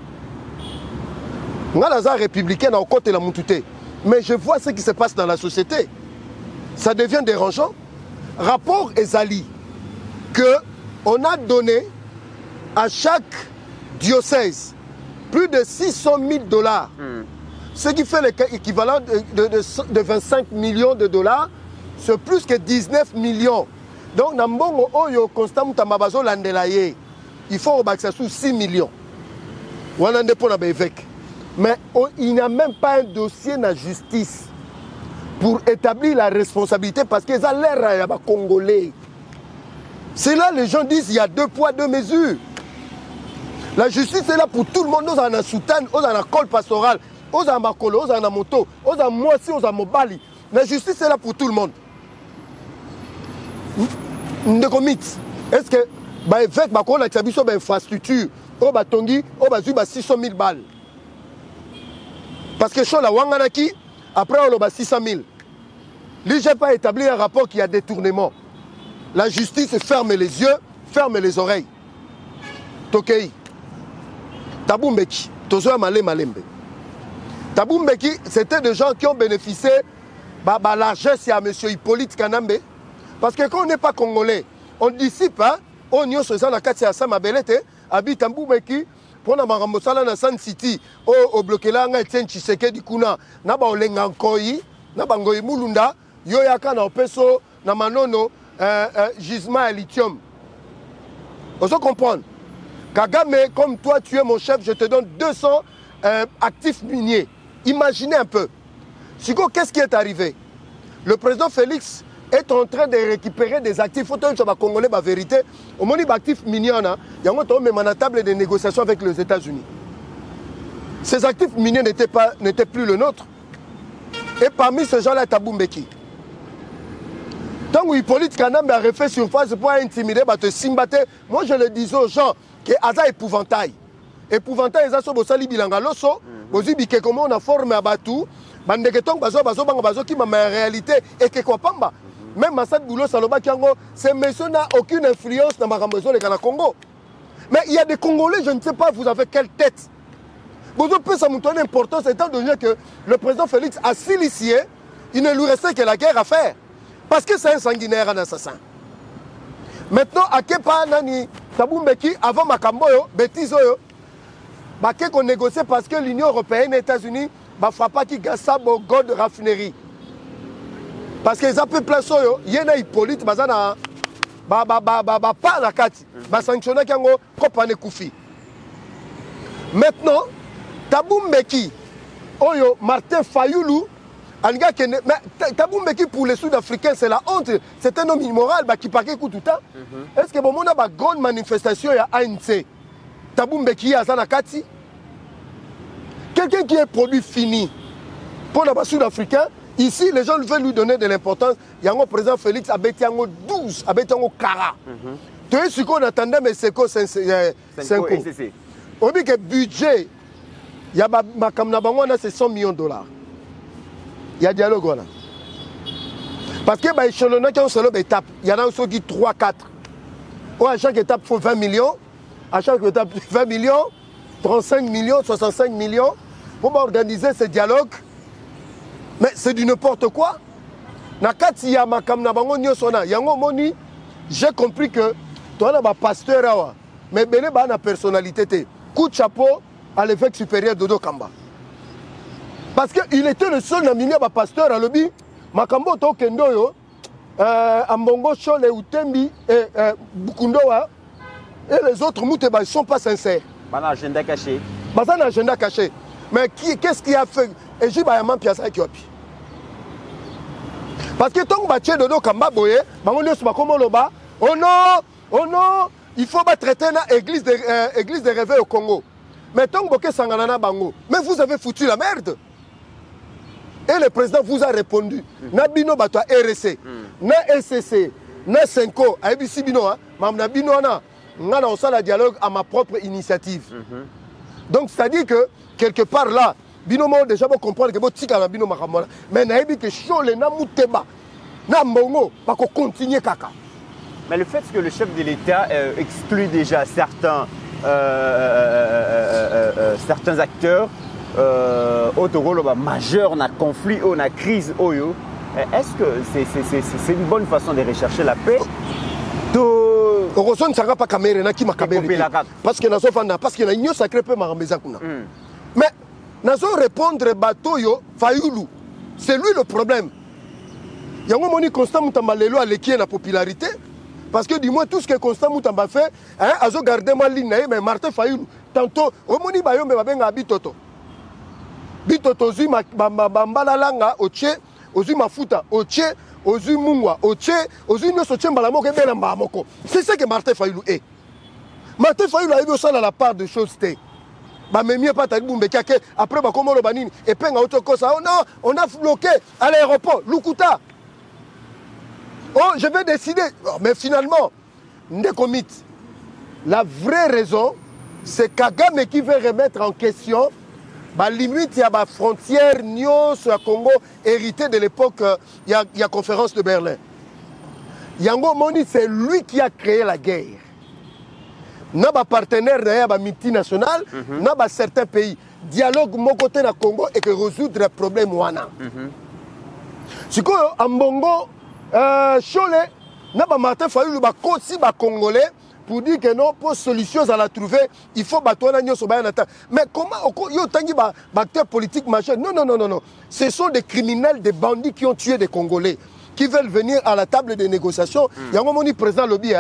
On a la républicaine à côté de la Moutouté. Mais je vois ce qui se passe dans la société. Ça devient dérangeant. Rapport Ezali qu'on a donné à chaque diocèse plus de 600 000 $. Ce qui fait l'équivalent de 25 millions de $, c'est plus que 19 millions. Donc, il faut que sous 6 millions. Mais il n'y a même pas un dossier dans la justice pour établir la responsabilité parce qu'ils ont l'air congolais. C'est là les gens disent qu'il y a 2 poids, 2 mesures. La justice est là pour tout le monde. Nous avons un soutane, nous avons un col pastoral. Aux Amakolo, aux Anamoto, aux Amoisi, aux Amobali. La justice est là pour tout le monde. Est-ce que l'évêque a établi une infrastructure au Batongi, au Bazu, 600 000 balles? Parce que sur la Wanganaki, après on a 600 000. L'IGF a établi un rapport qui a détournement. La justice ferme les yeux, ferme les oreilles. Tokei. Thabo Mbeki. Tozo Malé Malembe. Thabo Mbeki, c'était des gens qui ont bénéficié de la largesse à M. Hippolyte Kanambe. Parce que quand on n'est pas congolais, on dissipe, on y a ce la carte à Samabelete, habite Thabo Mbeki, pour na Maramosala na San City, au bloqué là, on a été Tshiseke du Kuna, na ba olenga Nkoyi, na Bangoyi Mulunda, Yoyaka na Opeso, na Manono, gisement à lithium. On se comprend. Kagame, comme toi, tu es mon chef, je te donne 200 actifs miniers. Imaginez un peu. Qu'est-ce qui est arrivé? Le président Félix est en train de récupérer des actifs. Il faut que les Congolais la vérité. Au moins, les actifs miniers, il y a même à table de négociation avec les États-Unis. Ces actifs miniers n'étaient plus le nôtre. Et parmi ces gens-là, Thabo Mbeki. Tant que Hippolyte Kanambe a refait surface pour intimider, moi je le disais aux gens que c'est épouvantail. Épouvantail, c'est ça, c'est bilanga loso. Vous dites comment on a formé à Batou. Bandeketong bazo qui m'a en réalité et que quoi pamba. Même Massad Boulo Saloba Kiango, ces messieurs n'ont aucune influence dans ma maison les Congo. Mais il y a des Congolais, je ne sais pas, vous avez quelle tête. Vous avez ça montre une importance étant donné que le président Félix a s'initié, il ne lui restait que la guerre à faire. Parce que c'est un sanguinaire, un assassin. Maintenant, à Kepa Nani, Thabo Mbeki, avant Makamboyo, Betizoyo, qu'on négocie parce que l'Union européenne et les États-Unis ne frappent pas qui gassent au god raffinerie. Parce qu'ils ont pu placer, il y a des Hippolyte, pas la carte, sanctionner qui ont propre Koufi. Maintenant, Thabo Mbeki, Oyo, Martin Fayoulou, Thabo Mbeki pour les Sud-Africains, c'est la honte. C'est un homme immoral qui parle tout le temps. Est-ce que bon, on a une grande manifestation à ANC? Thabo Mbeki à Zanakati? Quelqu'un qui est produit fini pour les Sud-Africains, ici, les gens veulent lui donner de l'importance. Il y a un président Félix, à Betiango 12, à Betiango 40. Tu sais ce qu'on attendait, mais c'est quoi? On dit que le budget, il y a c'est 100 millions de dollars. Il y a dialogue là. Parce que les échelons qui ont seulement étape, il y en a aussi qui 3-4. À chaque étape, il faut 20 millions. À chaque étape, 20 millions, 35 millions, 65 millions pour organiser ce dialogue. Mais c'est du n'importe quoi. J'ai compris que toi, tu es un pasteur, mais tu as une personnalité. Coup de chapeau à l'évêque supérieur Dodo Kamba. Parce qu'il était le seul nominé à pasteur à l'obbi. Makambo Tokendoyo, Ambongo Chole, Utembi et Bukundoa. Et les autres Mouteba, ils ne sont pas sincères. Pas l'agenda caché. Pas un agenda caché. Mais qu'est-ce qui a fait? Et j'ai Bayaman Piazza Kiopi. Parce que tant que Dodo Kamba Boye, oh non, il faut traiter l'église de réveil au Congo. Mais tant que Sanganana Bango, mais vous avez foutu la merde. Et le président vous a répondu. Na bino bato RSC, na SCC, na Senko, ABC bino, na bino na on la dialogue à ma propre initiative. Donc c'est-à-dire que quelque part là, bino mo déjà pour comprendre que botika na bino makamola, mais na ebi que chole na muteba, na mbongo pas qu'on continue kaka. Mais le fait que le chef de l'État exclut déjà certains acteurs au rôle majeur dans le conflit ou dans la crise, est-ce que c'est une bonne façon de rechercher la paix? Parce que la union sacrée peut m'arranger. Mais nous répondre bateau Fayoulou, c'est lui le problème. Il y a un moment Constant Moutamba Lelo à l'équipe la popularité. Parce que du moins tout ce que Constant Moutamba fait, a gardé ma ligne, mais Martin Fayoulou, tantôt, au Moni Bayombe va bien à Bitoto. Bitoto zi bambala langa, oche, ozu mafuta, oche, ozu mungwa, oche, ozu nyo soche mbalamo ke bela mbamoko. C'est ce que Martin Fayoulou est. Martin Fayoulou a eu au la part de choses té. Bah mais mieux pas Talibou Mbekake, après bah comment le banine, et penga autre chose. Oh non, on a bloqué à l'aéroport, Lukuta. Oh, je vais décider. Oh, mais finalement, Ndekomit, la vraie raison, c'est Kagame qui veut remettre en question la limite, il y a la frontière Nyon sur le Congo héritée de l'époque, il y a la conférence de Berlin. Yango Moni, c'est lui qui a créé la guerre. N'a pas partenaire de multinational, n'a pas certains pays. Dialogue mon côté dans le Congo et que résoudre les problèmes wana. C'est quoi, en Bongo, Cholet, n'a pas Martin Fayoulou, aussi Congolais, pour dire que non, pour solution à la trouver, il faut battre un sur mais comment, il y a des acteurs politiques majeurs? Non, non, non, non, non. Ce sont des criminels, des bandits qui ont tué des Congolais, qui veulent venir à la table des négociations. Il y a un moment où le président lobby,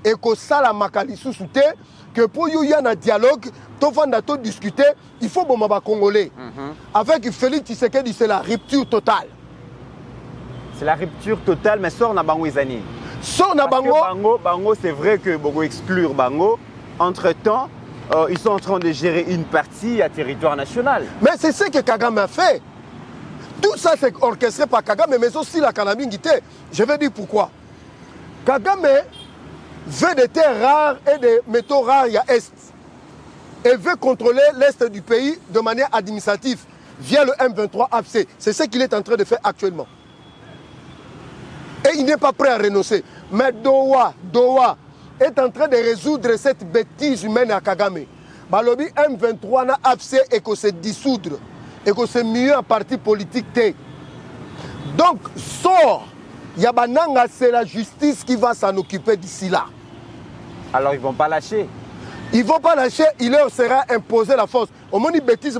et que ça, la Makalisou soutient, que pour y avoir un dialogue, tout discuter, il faut bomber les Congolais. Avec Félix Tshisekedi, c'est la rupture totale. C'est la rupture totale, mais sort na bango ezani. Sort na bango. Bango, c'est vrai que Bogo exclure bango. Entre-temps, ils sont en train de gérer une partie à territoire national. Mais c'est ce que Kagame a fait. Tout ça, c'est orchestré par Kagame, mais aussi la Kanabingité. Je vais dire pourquoi. Kagame veut des terres rares et des métaux rares à l'Est. Et veut contrôler l'Est du pays de manière administrative via le M23 AFC. C'est ce qu'il est en train de faire actuellement. Et il n'est pas prêt à renoncer. Mais Doha est en train de résoudre cette bêtise humaine à Kagame. Balobi M23 na AFC et que se dissoudre. Et que c'est mieux un parti politique. Donc, sort. Yabananga, c'est la justice qui va s'en occuper d'ici là. Alors, ils ne vont pas lâcher. Ils ne vont pas lâcher, il leur sera imposé la force. Au moins, les bêtises,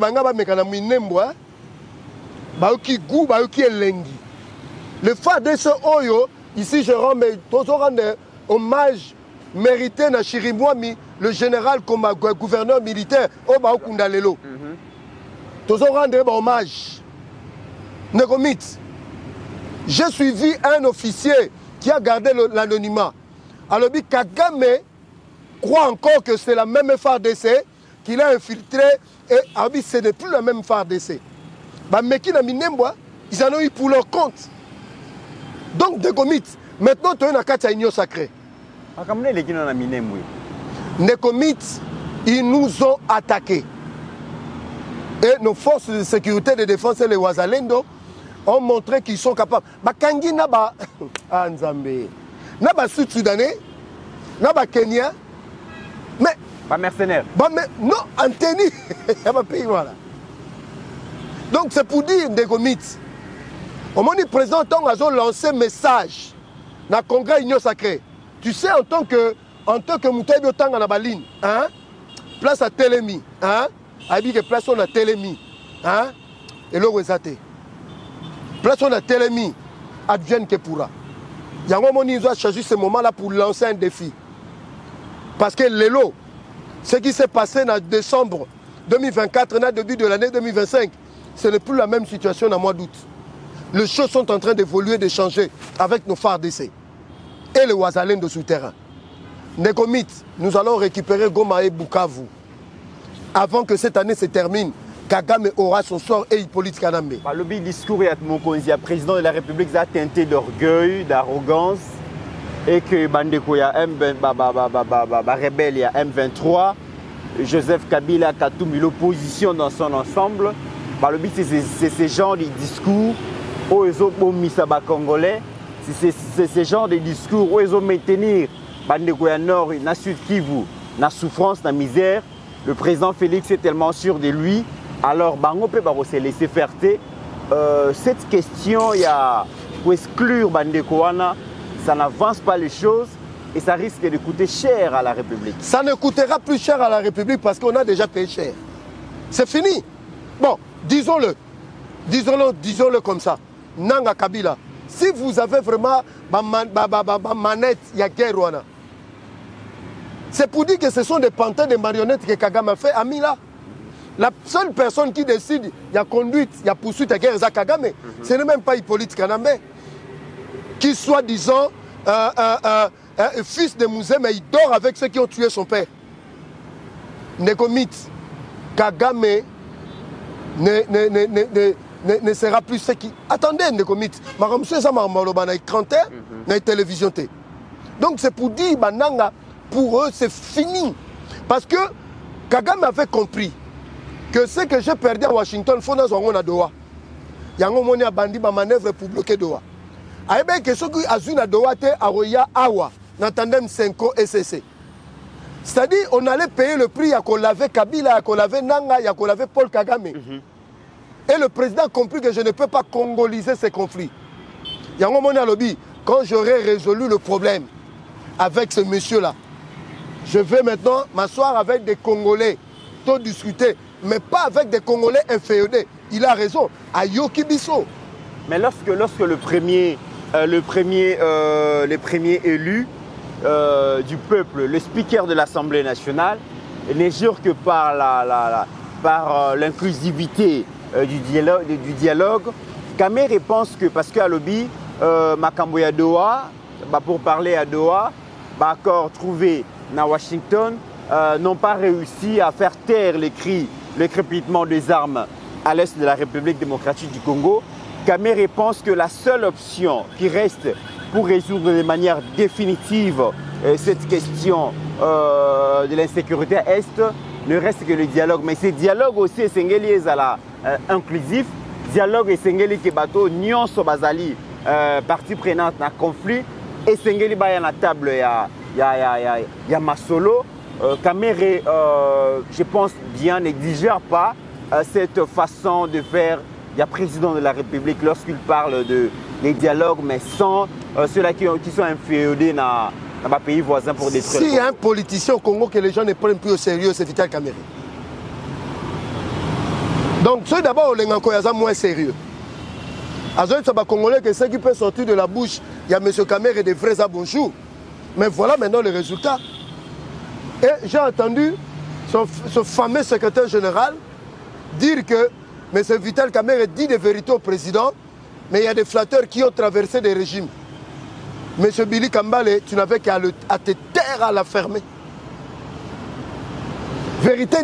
le fait de ce Oyo, ici, je rends hommage mérité à Chirimwami, le général comme gouverneur militaire, au Baokundalelo. Tous rendre hommage. Negomit. J'ai suivi un officier qui a gardé l'anonymat. Alors, Kagame croit encore que c'est la même FARDC qu'il a infiltré et ce n'est plus la même FARDC. Mais qui n'a mis ils en ont eu pour leur compte. Donc, Negomit, maintenant, tu as une union sacrée. Negomit, ils nous ont attaqués. Et nos forces de sécurité, de défense et les Ouazalendo ont montré qu'ils sont capables. Bakangi naba Nzambe, naba Sud-Soudanais, naba Kenya, mais pas mercenaires. Non, Anteni, pays voilà. Donc c'est pour dire des gomites. Au moment du président Tong a lancé un message dans le congrès Union Sacrée. Tu sais, en tant que Moutaï Biotang en Abaline, hein, place à Télémi, hein, Abi que place on a Télémi, hein, et l'eau est athée. Place on a Télémi, advienne que pourra. Il y a un moment où ils ont choisi ce moment-là pour lancer un défi. Parce que l'élo, ce qui s'est passé en décembre 2024, au début de l'année 2025, ce n'est plus la même situation en mois d'août. Les choses sont en train d'évoluer, de changer avec nos FARDC et les Ouazalènes de souterrain. Negomit, nous allons récupérer Goma et Bukavu. Avant que cette année se termine, Kagame aura son sort et Hippolyte Kanambe. Le discours est Mokonzi, le président de la République, a teinté d'orgueil, d'arrogance, et que Bandeko y a rebelle, il y a M23, Joseph Kabila, Katoumi, l'opposition dans son ensemble. C'est ce genre de discours où ils ont mis ça congolais, c'est ce genre de discours où ils ont maintenir Bandeko y a Nord, na Sud Kivu, na souffrance, na misère. Le président Félix est tellement sûr de lui. Alors, Bango peut se laisser faire. Cette question, il y a pour exclure Bandekouana, ça n'avance pas les choses et ça risque de coûter cher à la République. Ça ne coûtera plus cher à la République parce qu'on a déjà payé cher. C'est fini. Bon, disons-le comme ça. Nanga Kabila, si vous avez vraiment manette, il y a guerre. C'est pour dire que ce sont des pantins de marionnettes que Kagame a fait à Mila. La seule personne qui décide, il y a conduite, il y a poursuite à guerre, c'est Kagame. Ce n'est même pas Hippolyte Kanambe. Qui soit, disons, fils de Mouzé, mais il dort avec ceux qui ont tué son père. Negomit, Kagame ne sera plus ce qui... Attendez, Negomit, Maramsou Zamarmaloba na écranté, na télévision. Donc c'est pour dire, Bananga, pour eux, c'est fini. Parce que Kagame avait compris que ce que j'ai perdu à Washington, il faut que nous à Doha. Il y a un bandit qui manœuvre pour bloquer Doha. Il y a des gens qui ont à Doha, à Roya, Awa, dans tandem 5 SCC. C'est-à-dire on allait payer le prix à qu'on l'avait Kabila, à qu'on l'avait Nanga, à qu'on l'avait Paul Kagame. Et le président a compris que je ne peux pas congoliser ces conflits. Il y a un moment où quand j'aurai résolu le problème avec ce monsieur-là, je vais maintenant m'asseoir avec des Congolais, tout discuter, mais pas avec des Congolais inféodés. Il a raison, à Yoki Bisso. Mais lorsque le premier élu du peuple, le speaker de l'Assemblée nationale, n'est jure que par l'inclusivité du dialogue, Kamere pense que, parce qu'à Lobby, Makambo ya Doha, pour parler à Doha, accord trouvé à Washington, n'ont pas réussi à faire taire les cris, le crépitement des armes à l'est de la République démocratique du Congo. Kamere pense que la seule option qui reste pour résoudre de manière définitive cette question de l'insécurité à Est ne reste que le dialogue. Mais ce dialogue aussi est inclusif. Dialogue est que bateau nyonso bazali partie prenante dans le conflit et sengeli ba ya na table ya masolo. Kamere, je pense bien, n'exigère pas cette façon de faire du président de la République lorsqu'il parle des dialogues, mais sans ceux-là qui sont inféodés dans les pays voisins pour détruire. S'il y a un politicien au Congo que les gens ne prennent plus au sérieux, c'est Vital Kamerhe. Donc, ceux d'abord, les Ngankoyaza moins sérieux. Azoïd Saba Congolais, que ce qui peut sortir de la bouche, il y a M. Kamerhe des vrais bonjour. Mais voilà maintenant le résultat. Et j'ai entendu ce fameux secrétaire général dire que M. Vital Kamerhe dit des vérités au président, mais il y a des flatteurs qui ont traversé des régimes. M. Billy Kambale, tu n'avais qu'à te taire à la fermer. Vérité,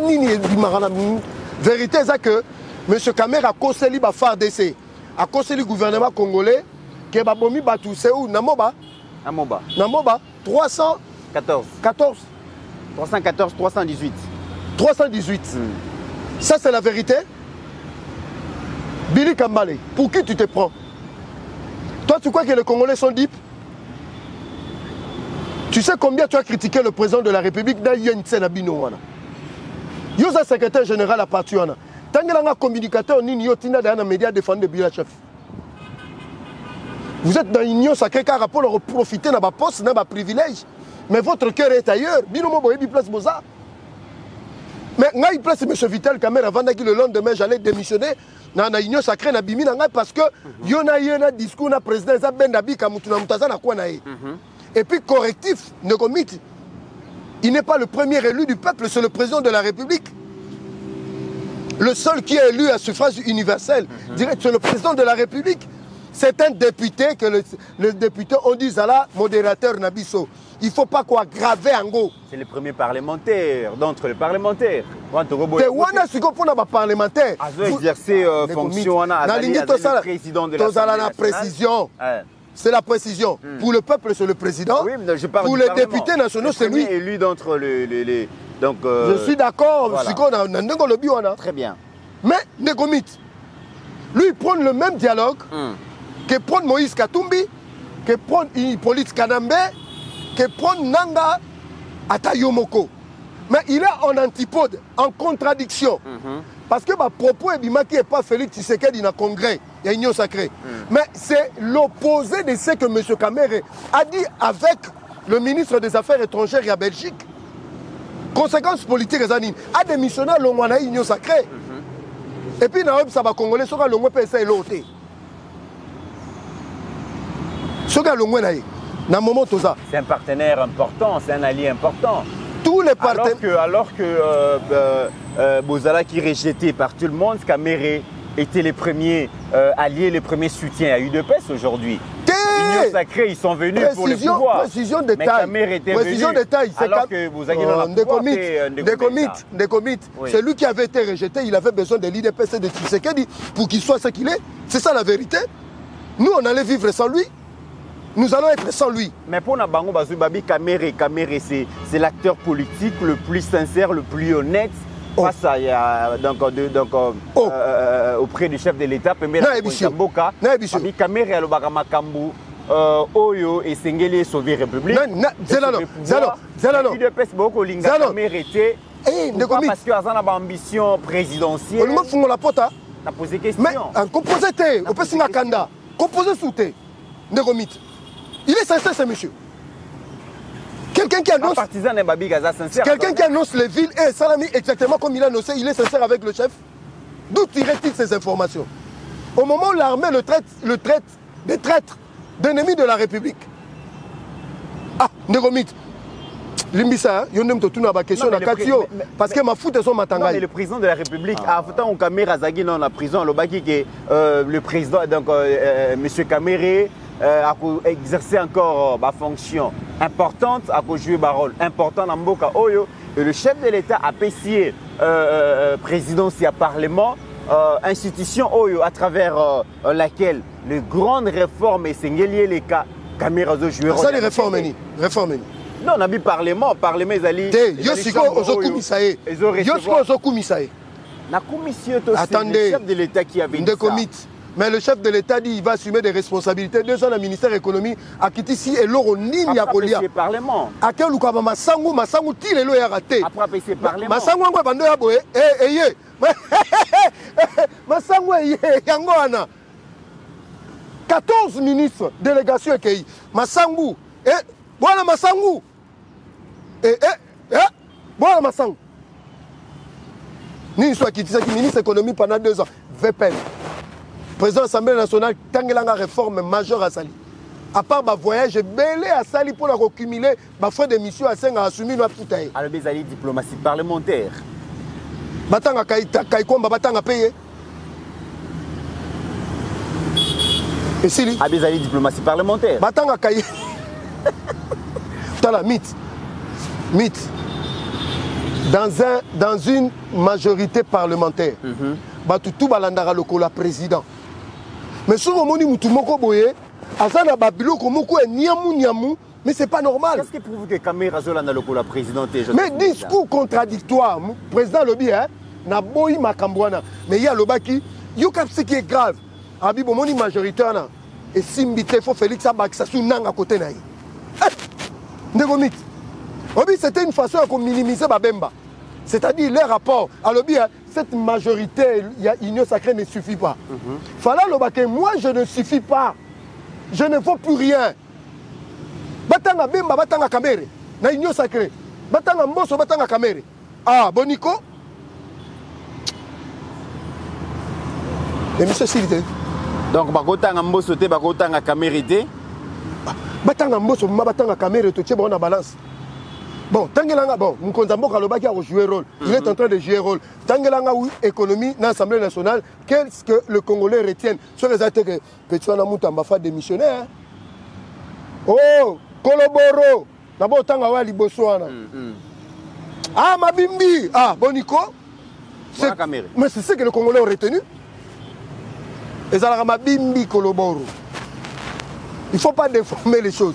vérité, c'est que M. Kamerhe a conseillé le FARDC, a conseillé le gouvernement congolais, qui a bomi Batou, c'est où Namoba 314. 314, 318. 318. Ça, c'est la vérité. Billy Kambale, pour qui tu te prends? Toi, tu crois que les Congolais sont deep? Tu sais combien tu as critiqué le président de la République dans Yensen Abino? Yosa secrétaire général à Patuana. Tant que tu communicateur, ni yotina dans les médias défendre le bureau chef. Vous êtes dans l'union sacrée car pour profiter de votre poste, de votre privilège. Mais votre cœur est ailleurs. Binomo boyebi place boza. Mais quand il place M. Vital Kamerhe avant que le lendemain j'allais démissionner dans l'union sacrée na bimi nanga parce que yona yena discours na président za bendabi kamutuna mutaza na kwa na ye. Et puis correctif, Negomit, il n'est pas le premier élu du peuple, c'est le président de la République. Le seul qui est élu à suffrage universel, c'est le président de la République. C'est un député que le député, on dit Zala, modérateur Nabiso. Il ne faut pas quoi graver en go. C'est le premier parlementaire, d'entre les parlementaires. C'est Wana Siko pour les parlementaires. Ils exercer fonction le président de la précision. C'est la précision. Pour le peuple, c'est le président. Oui, mais je parle pour les députés nationaux, c'est lui. Élu d'entre les donc, je suis d'accord. Voilà. Très bien. Mais Negomit, lui, il prend le même dialogue que prend Moïse Katumbi, que prend Hippolyte Kanambe, que prend Nanga Atayomoko. Mais il est en antipode, en contradiction. Parce que ma propos est qui n'est pas Félix Tshisekedi dans le Congrès, il y a une union sacrée. Mais c'est l'opposé de ce que M. Kamerhe a dit avec le ministre des Affaires étrangères et à Belgique. Conséquences politiques, a démissionné à l'Ongwana union sacrée. Et puis, ça va Congolais, ça va l'Ongwana PSA et l'autre. C'est un partenaire important, c'est un allié important. Tous les partenaires. Alors que Bozala qui est rejeté par tout le monde, Kamerhe était les premiers alliés, les premiers soutiens à UDPS aujourd'hui. L'union sacrée, ils sont venus pour le pouvoir. Précision de taille. Précision de taille. Alors que vous avez c'est lui qui avait été rejeté, il avait besoin de l'IDPS et de Tshisekedi pour qu'il soit ce qu'il est. C'est ça la vérité. Nous, on allait vivre sans lui. Nous allons être sans lui. Mais pour Nabango Bazubabi, Kamerhe, c'est l'acteur politique le plus sincère, le plus honnête face à, auprès du chef de l'État. Kamerhe alobaka makambu oyo esengeli sauver République. Parce que Azana a ambition présidentielle. On la porte. On a posé question. Mais composé, on peut signer Kanda. Composé sous thé. Il est sincère, ce monsieur. Quelqu'un qui annonce. Quelqu'un qui annonce les villes et Salami exactement comme il a annoncé, il est sincère avec le chef. D'où tirait-il ces informations? Au moment où l'armée le traite des traîtres, d'ennemis de la République. Ah, Negomit. Limbisa, yondem to tuna ba question na katio parce que ma foute sont matanga. Mais le président de la République a pourtant on Kamerhe Azagi dans la prison le baki que le président donc monsieur Kamerhe exercer encore ma fonction importante, à jouer un rôle important dans Mboka Oyo. Et le chef de l'État a apprécié présidence et parlement, institution Oyo à travers laquelle les grandes réformes et singulier les cas caméras de jouer. Ça les réformes non, on a vu parlement ils allaient. Attendez, le chef de l'État qui avait dit ça. Mais le chef de l'État dit qu'il va assumer des responsabilités. 2 ans, le ministère de l'économie a quitté ici et l'euro ni à Kolia. Après, parlement. À quel ou comme Massangu, tire l'eau et raté. Après, c'est parlement. Massangu, on va vendre à Boé. Massangu, Yangoana. 14 ministres, délégation et Massangu. Voilà Massangu. Voilà Massangu. Ni soit quitté, c'est ministre de l'économie pendant 2 ans. VPN. Président de l'Assemblée nationale, tant qu'il y a une réforme majeure à Sali. À part ma voyage, belé à Sali pour accumuler ma frais de mission à 5 à assumer notre poutaille. Alors, vous avez diplomatie parlementaire. Batanga Kaikomba, Batanga payé. Et si vous avez diplomatie parlementaire. Batanga Kai. T'as la mythe. Dans une majorité parlementaire, tout balandara lokola président. Mais si on dit que moko boye, azana babilo ko moko e niamu, mais c'est pas normal. Qu'est-ce qui prouve que Kamera Zolanda lokola président? Mais discours contradictoire, président Lobi hein, na boyi makambwana, mais il y a Lobaki, yo cap ce qui est grave. Abi bomoni majoritaire na et simbité faut Félix Abaksa sou nanga côté na yi. Ndegomit. Obi c'était une façon de minimiser Babemba. C'est-à-dire les rapports. Alors bien, cette majorité, l'union sacrée ne suffit pas. Fala Lobake, moi je ne suffis pas. Je ne vaux plus rien. Batanga Bemba, Batanga Kamere. Na union sacrée. Batanga Mboso, Batanga Kamere. Ah, Boniko. Et monsieur Silité. Donc, Batanga Mboso, Batanga Kamere. Batanga Mboso, Batanga Kamere, tu es bon en balance. Bon, Tangelanga, bon, Mkonzambo Kalobaki a joué rôle. Il est en train de jouer rôle. Tangelanga, oui, économie, dans l'Assemblée nationale, qu'est-ce que le Congolais retienne? Sur les attaques que Petouana Moutamba fait démissionnaire. Oh, Koloboro. D'abord, Tangawa Libosoana. Ah, Mabimbi. Ah, Boniko. Mais c'est ce que le Congolais ont retenu. Et ça, Mabimbi Koloboro. Il ne faut pas déformer les choses.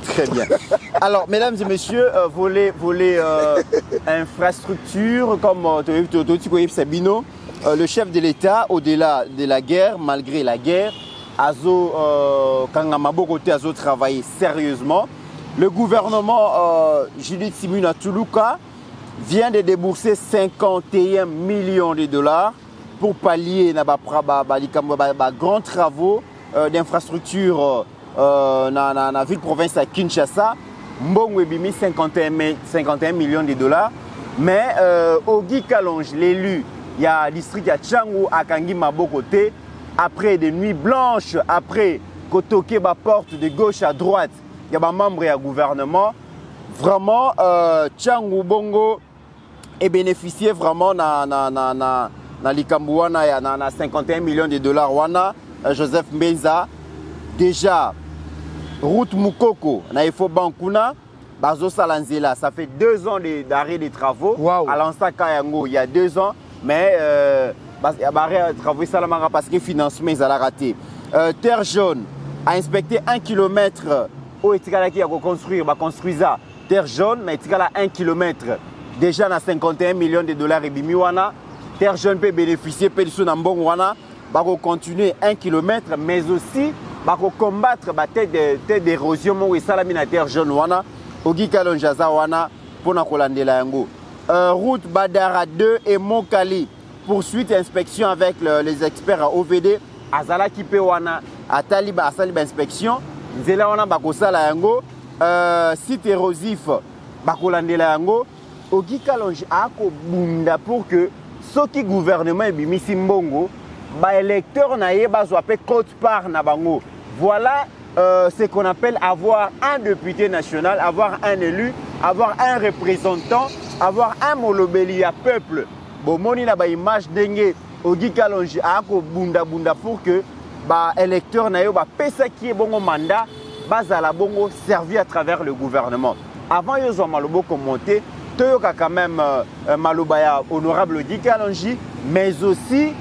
Très bien. Alors, mesdames et messieurs, volet infrastructure, comme Sabino, le chef de l'État, au-delà de la guerre, malgré la guerre, a travaillé sérieusement. Le gouvernement Judith Simuna Tuluka vient de débourser 51 millions de dollars pour pallier les grands travaux d'infrastructure dans la ville-province à Kinshasa. Mbongo ebimi 51 millions de dollars. Mais Ogi Kalonge, l'élu, il y a le district à Tchangou, à Kangi Mabokote, après des nuits blanches, après Kotoke ba porte de gauche à droite, il y a des membres du gouvernement. Vraiment, Tchangou Bongo est bénéficié vraiment dans l'Ikambouana, dans 51 millions de dollars. Joseph Mbenza, déjà, route Moukoko, Naifo Bankuna, Bazo Salanzela, ça fait 2 ans d'arrêt des travaux. Wow. À l'Ansa Kayango, il y a 2 ans, mais il y a arrêt de travaux parce que le financement ils ont raté. Terre jaune a inspecté 1 km où il y a construire, ça. Terre jaune, mais il y a 1 km déjà dans 51 millions de dollars et bimiwana. Terre jaune peut bénéficier de Nambong wana, continuer 1 km, mais aussi pour combattre la tête d'érosion et salami na terre jaune wana Ogi Kalonjaza wana pour na kolandela yango. Route Badara 2 et Mokali, poursuite et inspection avec les experts à OVD azala kipe wana ataliba asaliba inspection nzela wana bakosala yango site érosif bakolandela yango. Ogi Kalonji ako bunda pour que soki gouvernement ebimisi mbongo ba électeur na ye bazwa pe quote part na bango. Voilà ce qu'on appelle avoir un député national, avoir un élu, avoir un représentant, avoir un molobeli à peuple. Bon, moni na ba image dengue Ogi Kalonji ako bunda pour que ba électeur na yo ba pesa ki bongo mandat bazala bongo servi à travers le gouvernement. Avant yo zo malobo commenter toyoka quand même maloba ya honorable Guy Kalonji, mais aussi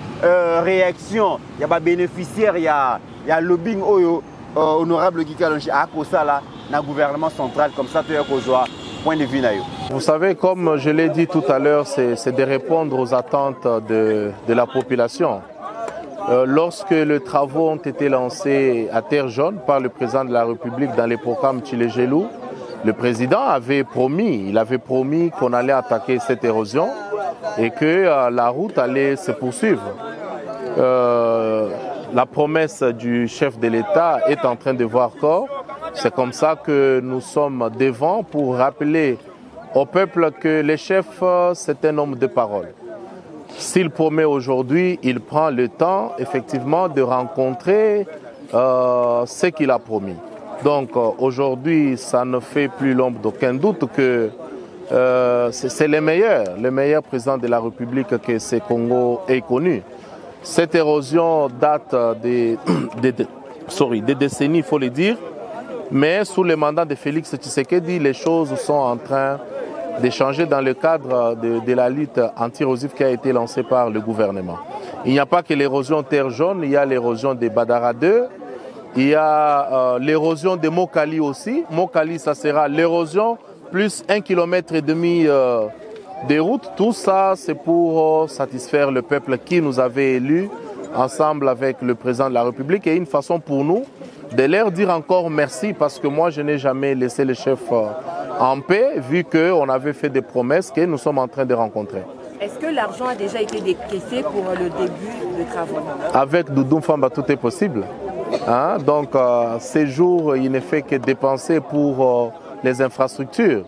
réaction ya ba bénéficiaire ya lobbying oyo honorable Guy Kalonji a kosala na gouvernement central comme ça toyoka kozwa point de vue na yo. Vous savez, comme je l'ai dit tout à l'heure, c'est de répondre aux attentes de la population. Lorsque les travaux ont été lancés à Terre Jaune par le président de la République dans les programmes Tchilegelou, le président avait promis, qu'on allait attaquer cette érosion et que la route allait se poursuivre. La promesse du chef de l'État est en train de voir corps. C'est comme ça que nous sommes devant pour rappeler au peuple que le chef, c'est un homme de parole. S'il promet aujourd'hui, il prend le temps effectivement de rencontrer ce qu'il a promis. Donc aujourd'hui, ça ne fait plus l'ombre d'aucun doute que c'est le meilleur président de la République que ce Congo ait connu. Cette érosion date des décennies, il faut le dire, mais sous le mandat de Félix Tshisekedi, les choses sont en train de changer dans le cadre de la lutte anti-érosive qui a été lancée par le gouvernement. Il n'y a pas que l'érosion Terre Jaune, il y a l'érosion des Badara 2, il y a l'érosion de Mokali aussi. Mokali, ça sera l'érosion plus 1,5 km de route. Tout ça, c'est pour satisfaire le peuple qui nous avait élus ensemble avec le président de la République et une façon pour nous de leur dire encore merci parce que moi, je n'ai jamais laissé le chef en paix vu qu'on avait fait des promesses que nous sommes en train de rencontrer. Est-ce que l'argent a déjà été décaissé pour le début des travaux? Avec Doudou Famba, tout est possible. Hein? Donc, ces jours, il ne fait que dépenser pour les infrastructures.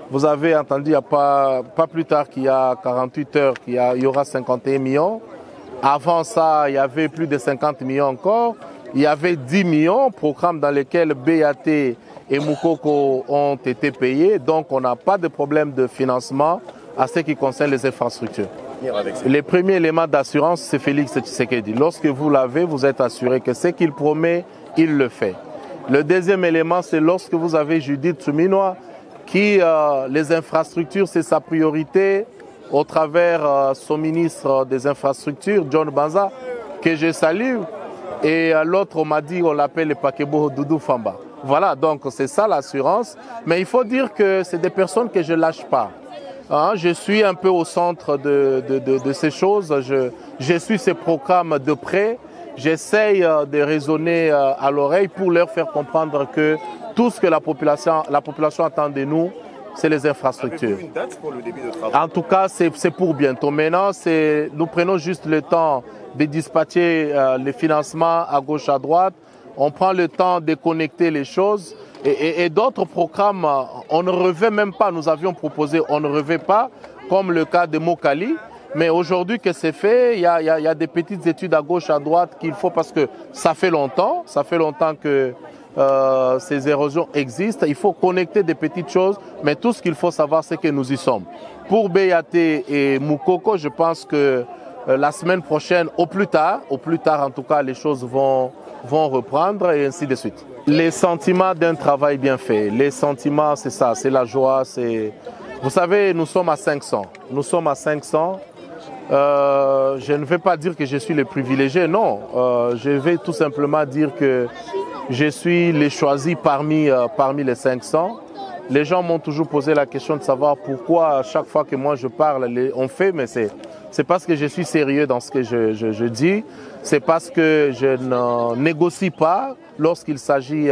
Vous avez entendu, il n'y a pas plus tard qu'il y a 48 heures, qu'il y aura 51 millions. Avant ça, il y avait plus de 50 millions encore. Il y avait 10 millions, programmes dans lesquels BAT et Moukoko ont été payés. Donc, on n'a pas de problème de financement à ce qui concerne les infrastructures. Le premier élément d'assurance, c'est Félix Tshisekedi. Lorsque vous l'avez, vous êtes assuré que ce qu'il promet, il le fait. Le deuxième élément, c'est lorsque vous avez Judith Suminwa, qui, les infrastructures, c'est sa priorité au travers son ministre des infrastructures, John Banza, que je salue. Et l'autre, on m'a dit, on l'appelle le Pakebo Doudou Famba. Voilà, donc c'est ça l'assurance. Mais il faut dire que c'est des personnes que je ne lâche pas. Hein, je suis un peu au centre de ces choses. Je suis ces programmes de près. J'essaye de raisonner à l'oreille pour leur faire comprendre que tout ce que la population attend de nous, c'est les infrastructures. Avez-vous une date pour le début de travaux? En tout cas, c'est pour bientôt. Maintenant, nous prenons juste le temps de dispatcher les financements à gauche, à droite. On prend le temps de connecter les choses. Et d'autres programmes, on ne revêt même pas. Nous avions proposé, on ne revêt pas, comme le cas de Mokali. Mais aujourd'hui que c'est fait, il y a des petites études à gauche, à droite qu'il faut parce que ça fait longtemps que ces érosions existent. Il faut connecter des petites choses, mais tout ce qu'il faut savoir, c'est que nous y sommes. Pour BAT et Moukoko, je pense que la semaine prochaine, au plus tard en tout cas, les choses vont reprendre et ainsi de suite. Les sentiments d'un travail bien fait, les sentiments, c'est ça, c'est la joie, c'est... Vous savez, nous sommes à 500. Je ne vais pas dire que je suis le privilégié, non. Je vais tout simplement dire que je suis le choisi parmi les 500. Les gens m'ont toujours posé la question de savoir pourquoi à chaque fois que moi je parle, on fait, mais c'est parce que je suis sérieux dans ce que je dis. C'est parce que je ne négocie pas lorsqu'il s'agit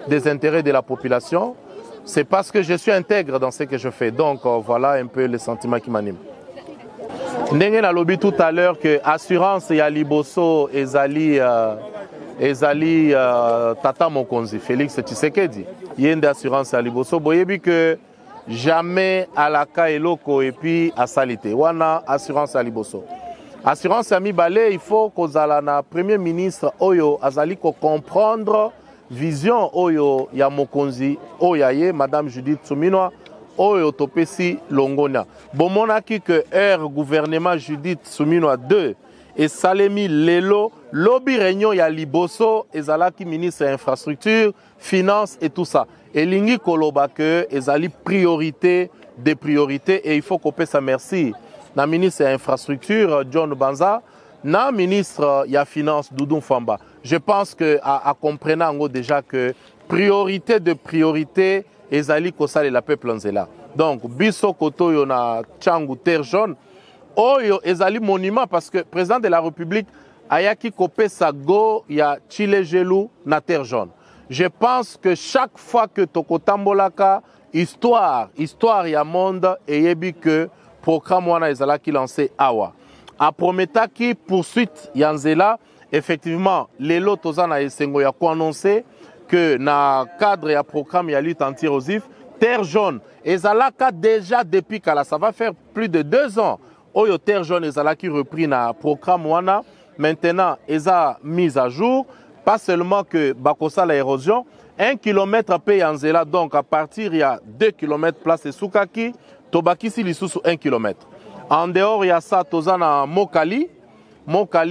des intérêts de la population. C'est parce que je suis intègre dans ce que je fais. Donc voilà un peu le sentiment qui m'anime. Ndenge na lobi tout à l'heure que assurance ya liboso ezali tata mokonzi Félix Tshisekedi yende assurance ya liboso boyebi que jamais alaka eloko et puis asalite wana assurance ya liboso assurance ya mibale il faut kozala na premier ministre oyo azali ko comprendre vision oyo ya mokonzi oyaye madame Judith Suminwa oyo topesi longona bomonaki que gouvernement Judith Suminwa 2 et salemi lelo lobby réunion ya liboso ezalaki ministre infrastructure, finance et tout ça. Et lingi koloba que ezali priorité des priorités et il faut qu'on paie sa merci. Na ministre infrastructure John Banza, na ministre ya finance Doudou Famba. Je pense que à comprendre déjà que priorité de priorité ezali kosala la peuple nzela. Donc biso koto yo na Tchangu terre jaune oyo ezali monument parce que président de la République ayaki kopé sa go ya Chile Gelou na terre jaune. Je pense que chaque fois que tokotambolaka histoire ya monde eyebi que programme wana ezalaki lancé awa. A prometaki poursuite ya nzela effectivement lelo tozana esengo ya ko annoncer que na cadre ya programme ya lutte anti-érosif terre jaune ezalaka déjà depuis kala ça va faire plus de 2 ans oyo terre jaune ezalaki repris na programme wana maintenant eza mise à jour pas seulement que bakosa la érosion 1 km pe yanzela donc à partir il y a 2 km place Soukaki tobakisi lisusu 1 km en dehors il y a ça tozana Mokali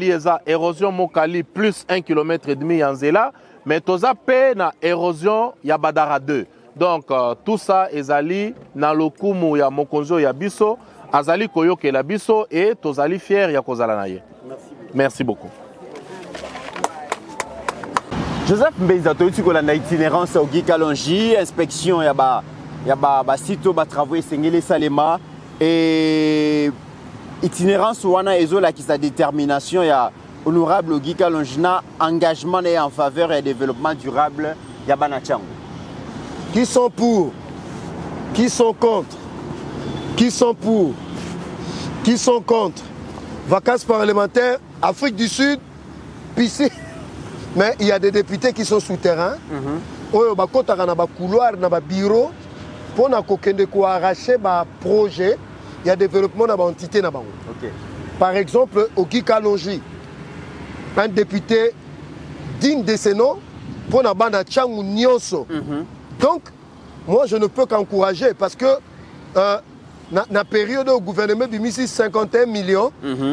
eza érosion Mokali plus 1 km et demi yanzela mais toza pe na érosion ya Badara 2 donc tout ça ezali na lokumu ya mokonzo ya biso azali koyoke la biso et tozali fier ya kozala na ye. Merci beaucoup. Joseph Mbeza toyuti kolanda itinérance au Guy Kalonji inspection ya ba sito ba travaux esengeli salema et itinérance wana ezola ki sa détermination ya honorable Guy Kalonji na engagement en faveur et développement durable ya bana Tchangu. Qui sont pour, qui sont contre, qui sont pour, qui sont contre. Vacances parlementaires, Afrique du Sud, piscine. Mais il y a des députés qui sont souterrains. Il y a des couloirs, des bureaux. Pour arracher des projets, il y a développement dans l'entité. Par exemple, au Guy Kalonji, un député digne de ce nom, pour la bande Tchangu Nyonso. Donc, moi, je ne peux qu'encourager parce que dans la période où le gouvernement a mis 51 millions,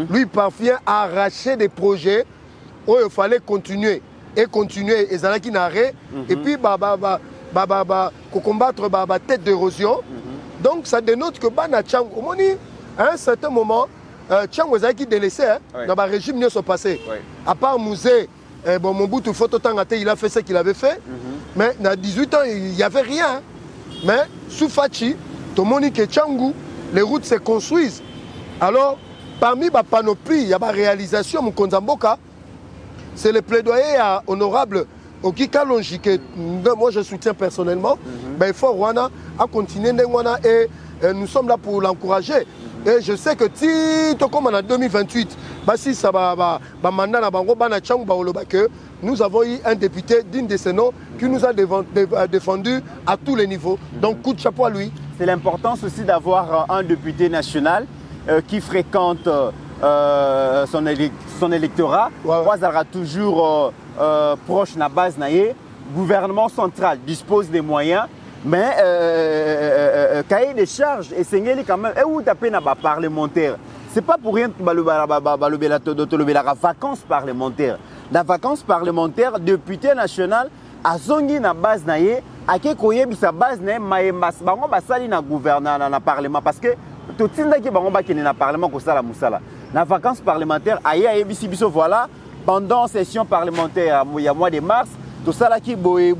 lui parvient à arracher des projets où il fallait continuer et continuer. Et puis, combattre la tête d'érosion. Donc, ça dénote que Bana Tchangu, à un certain moment, Tchangu a été délaissé dans le régime qui s'est passé. À part Mouzé, bon, Mobutu Fototangate, il a fait ce qu'il avait fait. Mais à 18 ans, il n'y avait rien. Mais sous Fachi, Tomonike Tchangu, les routes se construisent. Alors, parmi la panoplie, il y a la réalisation, Mkonzamboka, c'est le plaidoyer à honorable Guy Kalonji, que moi je soutiens personnellement. Il faut Rwanda à continuer et nous sommes là pour l'encourager. Et je sais que si, comme en 2028, si ça va nous avons eu un député digne de ce nom qui nous a défendu à tous les niveaux. Donc coup de chapeau à lui. C'est l'importance aussi d'avoir un député national qui fréquente son électorat. Moi, ça sera toujours proche de la base. Le gouvernement central dispose des moyens. Mais cahier des charges et c'est quand même et où taper na parlementaire c'est pas pour rien que la vacances parlementaires la vacances parlementaires député national a zongi na base naie a ke koyebi sa base naie maembas bango basali na gouvernement na parlement parce que tout tinda ki bango ba kene na parlement ko sala musala na vacances parlementaires aye bisi biso voilà pendant session parlementaire il y a mois de mars tout ça là qui boye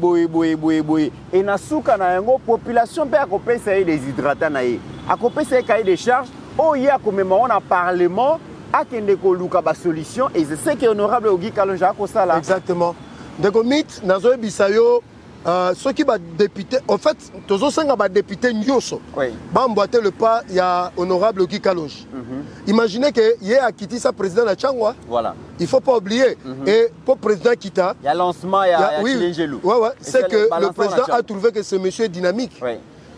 et na souka na yango population pe akopesa des hydratants na ye akopesa cahier des charges o ya commémorer na parlement akende ko luka ba solution et c'est ce qui est honorable Guy Kalonji ko ça là exactement ndeko mit nazo bisayo ceux qui va député en fait tozo senga ba député nyonso ba emboîter le pas il y a honorable Guy Kalonji. Imaginez que hier a quitté sa président la Tchangwa. Voilà. Il faut pas oublier et pour président quitta il y a lancement il y a Chilengelou. C'est que le président a trouvé que ce monsieur est dynamique.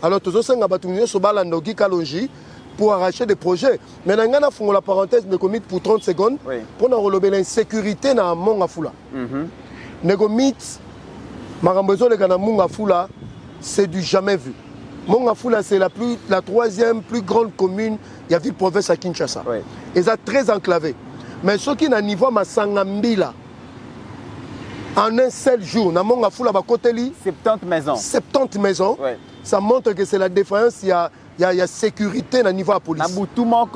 Alors tozo senga ba nyonso balanda Guy Kalonji pour arracher des projets. Mais on a fait la parenthèse de commis pour 30 secondes pour nous relever l'insécurité dans Mongafula. Negomit Marambezo le Ghana Mongafula, c'est du jamais vu. Mongafula, c'est la 3e plus grande commune, il y a ville province à Kinshasa. Et ça très enclavé. Mais ce qui est à niveau Masangambila, En un seul jour, na monga fula ba koteli 70 maisons. 70 maisons. Ouais. Ça montre que c'est la défaillance, il y a sécurité au niveau de la police. Tout le monde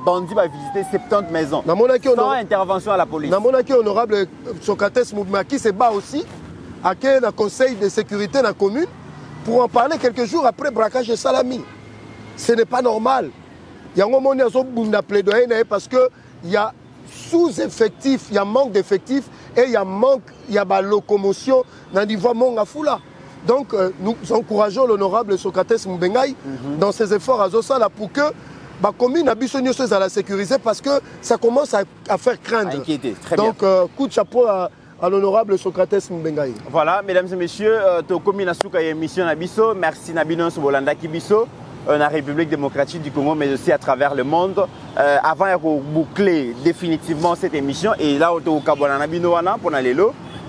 bandit va visiter 70 maisons. Sans intervention à la police. Dans mon honorable Socrates Moubmaki se bat aussi à le conseil de sécurité dans la commune pour en parler quelques jours après le braquage de Salami. Ce n'est pas normal. Il y a un moment où il y a plaidoyer parce qu'il y a sous-effectifs, il y a manque d'effectifs et il y a la locomotion dans le niveau de Mongafoula. Donc nous encourageons l'honorable Socrates Mbengai dans ses efforts à Zosala pour que la commune a besoin la sécuriser parce que ça commence à faire craindre. Inquiéter. Très donc coup de chapeau à l'honorable Socrates Mbengai. Voilà, mesdames et messieurs, la commune a souka émission Nabiso. Merci Nabino Sobolanda Kibiso. La République démocratique du Congo, mais aussi à travers le monde. Avant de boucler définitivement cette émission, et là, on a Nabino pour aller là.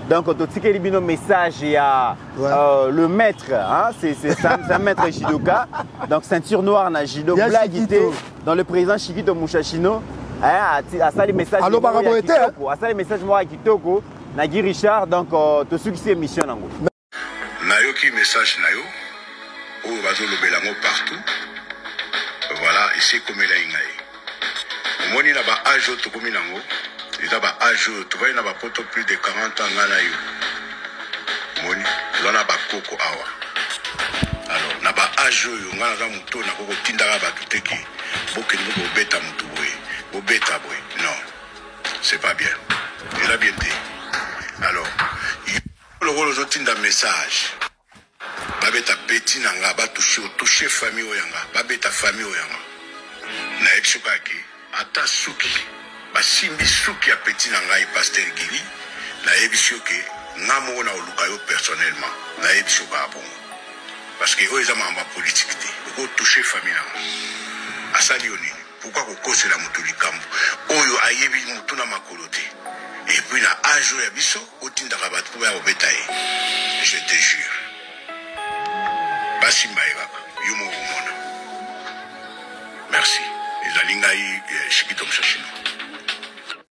Donc, on a un message à le maître, hein, c'est un maître Shidoka. Donc, ceinture noire na Jido, blaguité, dans le président Shikito Mouchachino. À ça, les messages. Allô, Baraboete. À ça, les messages moi à Kitoko, Nagui Richard. Donc, tout ce qui c'est émission. Nayoki message Nayo. Oh, bazolo partout. Voilà, ici comme il a ingaï. Au moins, il y a un âge au Tokominango. Il y a un âge, tu vois, il y a plus de 40 ans. Il y a un coco awa. Alors, il y a un âge, il y a un mouton, il y a un tindara batuteki. Beaucoup de gens bêta moutoué. Bêta boy. Non, c'est pas bien. Il a bien dit. Alors, il y a le rôle de message. Babeta petit nanga ba toucher famille oyanga babeta famille oyanga na etsukaki ata suki ba simbi suki ya petit nanga i pasteur Gili na ebishoke ngamo na olukayo personnellement na ebishoka bon parce que oza mamba politique te ko toucher famille nanga asali oni pourquoi ko kosela mutu likambo oyo ayebi mutu na makolote et puis na ajo ya biso otinda ka batu ba obetaye je te jure.